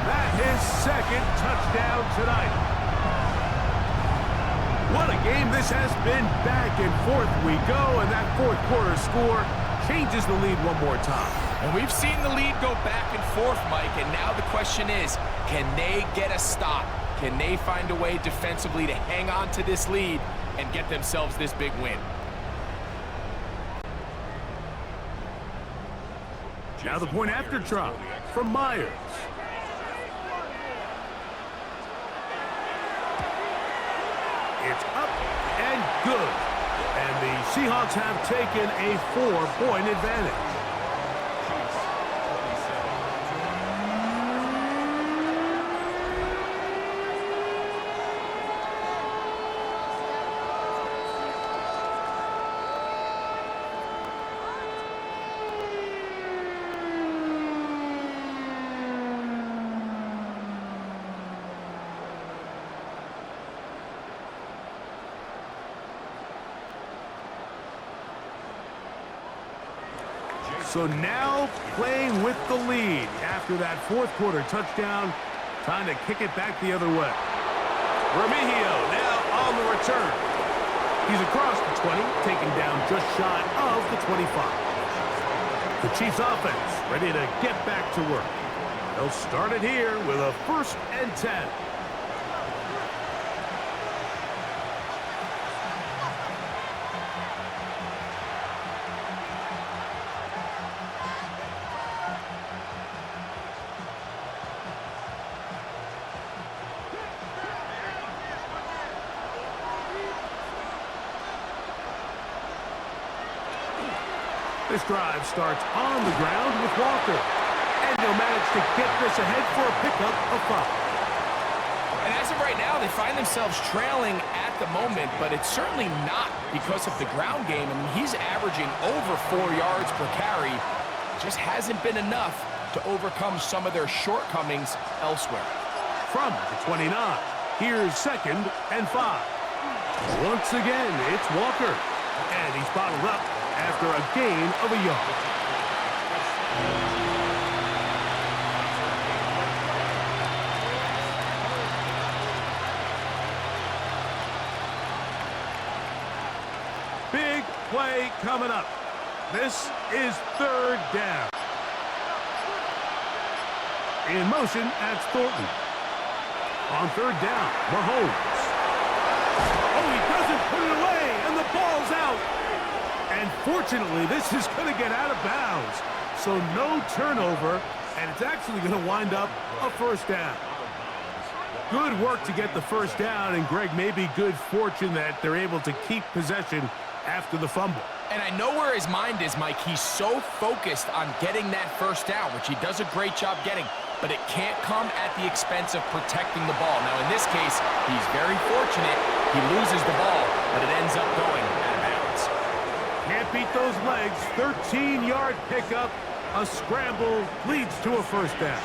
That's his second touchdown tonight. What a game this has been. Back and forth we go, and that fourth quarter score changes the lead one more time. And we've seen the lead go back and forth, Mike, and now the question is, can they get a stop? Can they find a way defensively to hang on to this lead and get themselves this big win? Now the point after drop from Myers. It's up and good. And the Seahawks have taken a 4-point advantage. So now playing with the lead after that fourth quarter touchdown. Time to kick it back the other way. Remigio now on the return. He's across the 20, taken down just shy of the 25. The Chiefs offense ready to get back to work. They'll start it here with a 1st and 10. This drive starts on the ground with Walker. And they'll manage to get this ahead for a pickup of 5. And as of right now, they find themselves trailing at the moment, but it's certainly not because of the ground game. I mean, he's averaging over 4 yards per carry. Just hasn't been enough to overcome some of their shortcomings elsewhere. From the 29, here's 2nd and 5. Once again, it's Walker. And he's bottled up after a gain of a yard. Big play coming up. This is 3rd down. In motion, that's Thornton. On 3rd down, Mahomes. Oh, he doesn't put it away, and the ball's out. And fortunately, this is going to get out of bounds. So no turnover, and it's actually going to wind up a 1st down. Good work to get the 1st down, and Greg, maybe good fortune that they're able to keep possession after the fumble. And I know where his mind is, Mike. He's so focused on getting that 1st down, which he does a great job getting, but it can't come at the expense of protecting the ball. Now, in this case, he's very fortunate. He loses the ball, but it ends up going out of bounds. Can't beat those legs. 13-yard pickup. A scramble leads to a first down.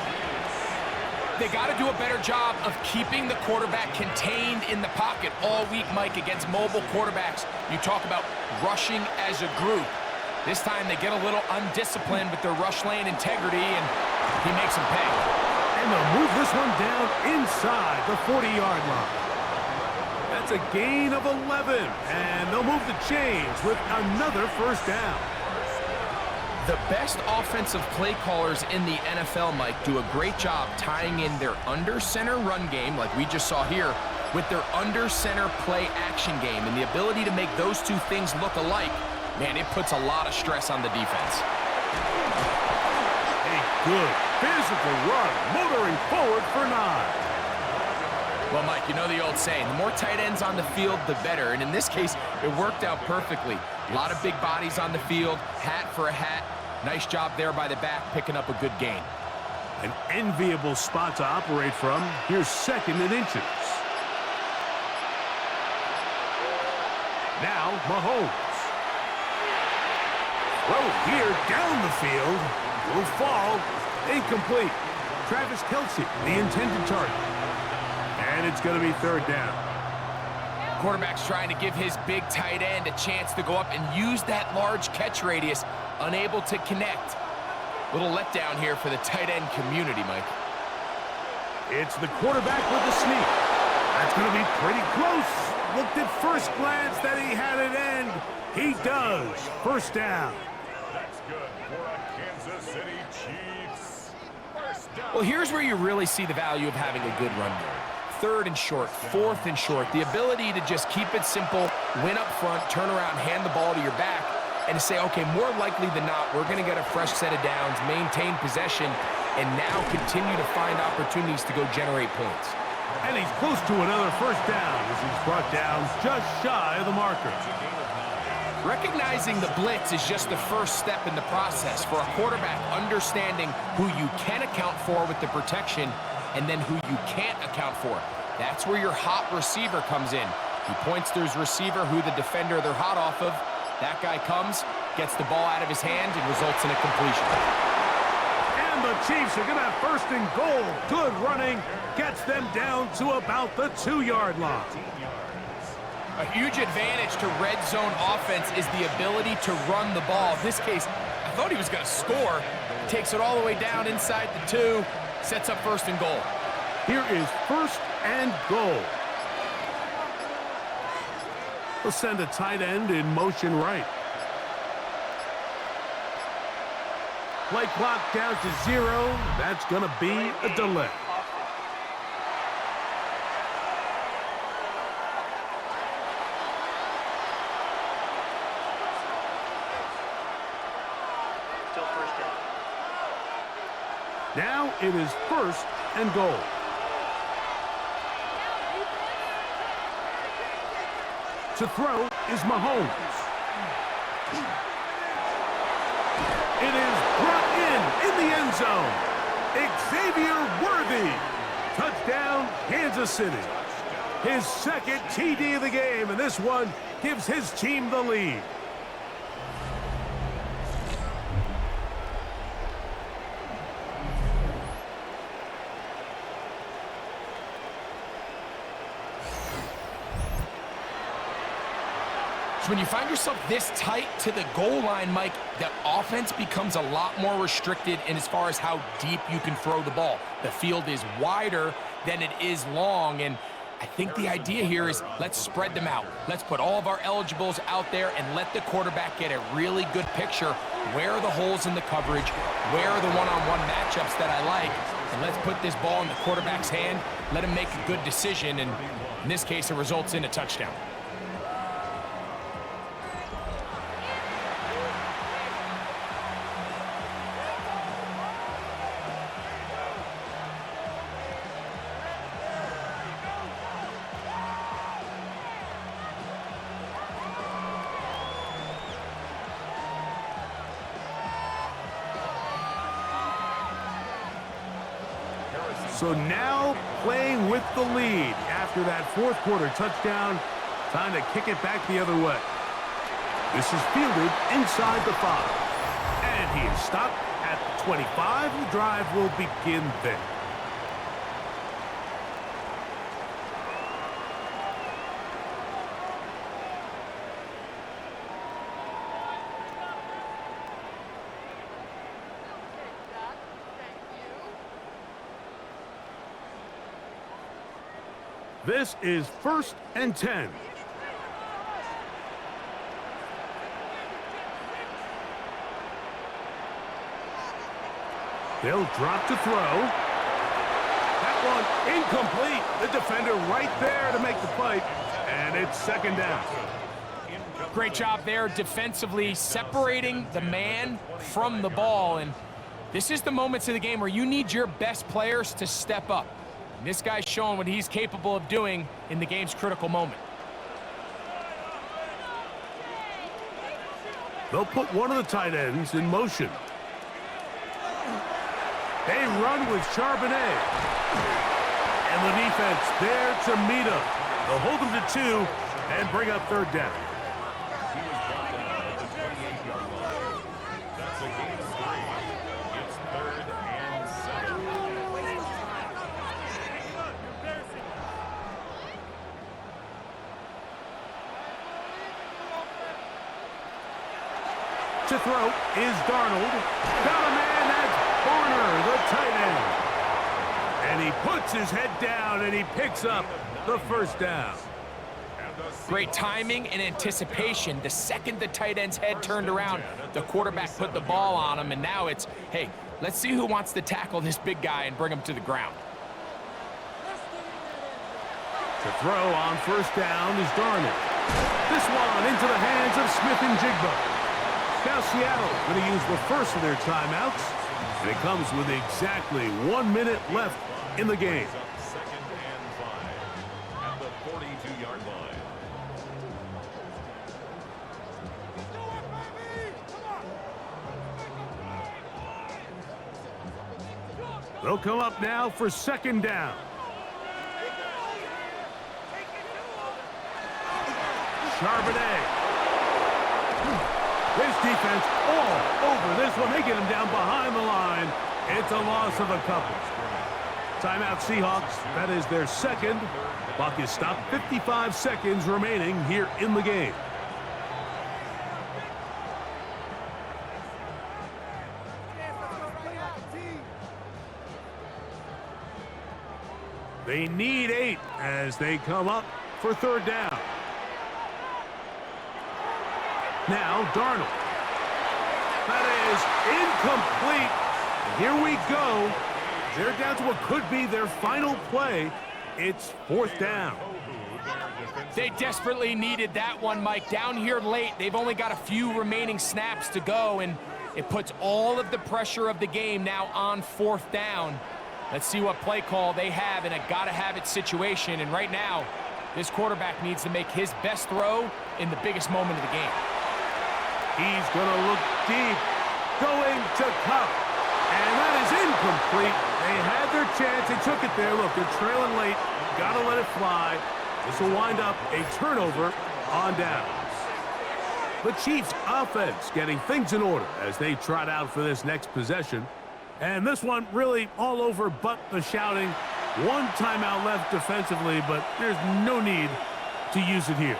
They got to do a better job of keeping the quarterback contained in the pocket all week, Mike, against mobile quarterbacks. You talk about rushing as a group. This time they get a little undisciplined with their rush lane integrity, and he makes them pay. And they'll move this one down inside the 40-yard line. That's a gain of 11, and they'll move the chains with another first down. The best offensive play callers in the NFL, Mike, do a great job tying in their under-center run game, like we just saw here, with their under-center play action game. And the ability to make those two things look alike, man, it puts a lot of stress on the defense. A good physical run, motoring forward for 9. Well, Mike, you know the old saying, the more tight ends on the field, the better. And in this case, it worked out perfectly. A lot of big bodies on the field, hat for a hat. Nice job there by the back, picking up a good gain. An enviable spot to operate from. Here's 2nd and inches. Now, Mahomes. Throw here down the field. Will fall. Incomplete. Travis Kelce, the intended target. And it's going to be 3rd down. Quarterback's trying to give his big tight end a chance to go up and use that large catch radius, unable to connect. Little letdown here for the tight end community, Mike. It's the quarterback with the sneak. That's going to be pretty close. Looked at first glance that he had it end. He does. First down. That's good for a Kansas City Chiefs. First down. Well, here's where you really see the value of having a good run game. 3rd and short, 4th and short, the ability to just keep it simple, win up front, turn around, hand the ball to your back, and to say, okay, more likely than not, we're going to get a fresh set of downs, maintain possession, and now continue to find opportunities to go generate points. And he's close to another first down as he's brought down just shy of the marker. Recognizing the blitz is just the first step in the process for a quarterback understanding who you can account for with the protection and then who you can't account for. That's where your hot receiver comes in. He points to his receiver, who the defender they're hot off of. That guy comes, gets the ball out of his hand, and results in a completion. And the Chiefs are going to have 1st and goal. Good running. Gets them down to about the 2-yard line. A huge advantage to red zone offense is the ability to run the ball. In this case, I thought he was going to score. Takes it all the way down inside the 2. Sets up 1st and goal. Here is 1st and goal. We'll send a tight end in motion right. Play clock down to 0. That's going to be a delay. Now it is 1st and goal. To throw is Mahomes. It is brought in the end zone. Xavier Worthy. Touchdown, Kansas City. His 2nd TD of the game, and this one gives his team the lead. When you find yourself this tight to the goal line, Mike, the offense becomes a lot more restricted in as far as how deep you can throw the ball. The field is wider than it is long, and I think the idea here is let's spread them out. Let's put all of our eligibles out there and let the quarterback get a really good picture. Where are the holes in the coverage? Where are the one-on-one matchups that I like? And let's put this ball in the quarterback's hand, let him make a good decision, and in this case, it results in a touchdown. So now playing with the lead after that 4th quarter touchdown. Time to kick it back the other way. This is fielded inside the 5. And he is stopped at the 25. The drive will begin there. This is 1st and 10. They'll drop to throw. That one incomplete. The defender right there to make the fight. And it's 2nd down. Great job there defensively, separating the man from the ball. And this is the moments of the game where you need your best players to step up. And this guy's showing what he's capable of doing in the game's critical moment. They'll put one of the tight ends in motion. They run with Charbonnet. And the defense there to meet him. They'll hold him to 2 and bring up 3rd down. He was brought down at the 28-yard line. That's a gain of 3. It's 3rd and 7. To throw is Darnold. Down a man, that's Warner, the tight end. And he puts his head down and he picks up the 1st down. Great timing and anticipation. The second the tight end's head turned around, the quarterback put the ball on him, and now it's, hey, let's see who wants to tackle this big guy and bring him to the ground. To throw on 1st down is Darnold. This one into the hands of Smith and Jigba. Now Seattle going to use the first of their timeouts, and it comes with exactly 1 minute left in the game. 2nd and 5 at the 42-yard line. They'll come up now for 2nd down. Charbonnet. This defense all over this one. They get him down behind the line. It's a loss of a couple. Timeout Seahawks. That is their 2nd. Clock is stopped. 55 seconds remaining here in the game. They need 8 as they come up for 3rd down. Now Darnold. That is incomplete. Here we go. They're down to what could be their final play. It's 4th down. They desperately needed that one, Mike. Down here late, they've only got a few remaining snaps to go, and it puts all of the pressure of the game now on 4th down. Let's see what play call they have in a gotta-have-it situation. And right now, this quarterback needs to make his best throw in the biggest moment of the game. He's going to look deep, going to Cup, and that is incomplete. They had their chance. They took it there. Look, they're trailing late. Got to let it fly. This will wind up a turnover on downs. The Chiefs' offense getting things in order as they trot out for this next possession. And this one really all over but the shouting. One timeout left defensively, but there's no need to use it here.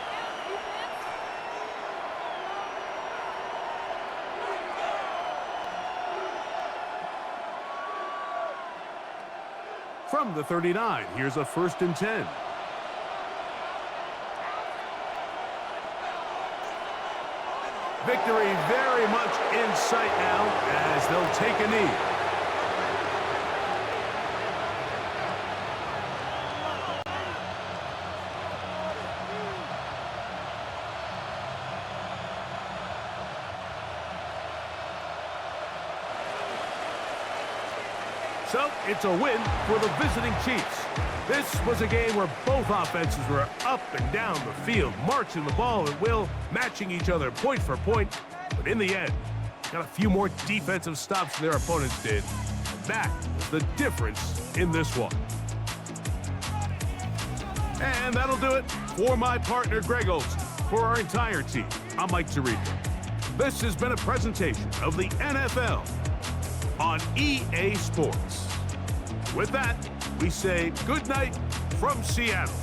From the 39, here's a 1st and 10. Victory very much in sight now as they'll take a knee. So it's a win for the visiting Chiefs. This was a game where both offenses were up and down the field, marching the ball at will, matching each other point for point. But in the end, got a few more defensive stops than their opponents did. That was the difference in this one. And that'll do it for my partner, Greg Olson, for our entire team. I'm Mike Tirico. This has been a presentation of the NFL on EA Sports. With that, we say good night from Seattle.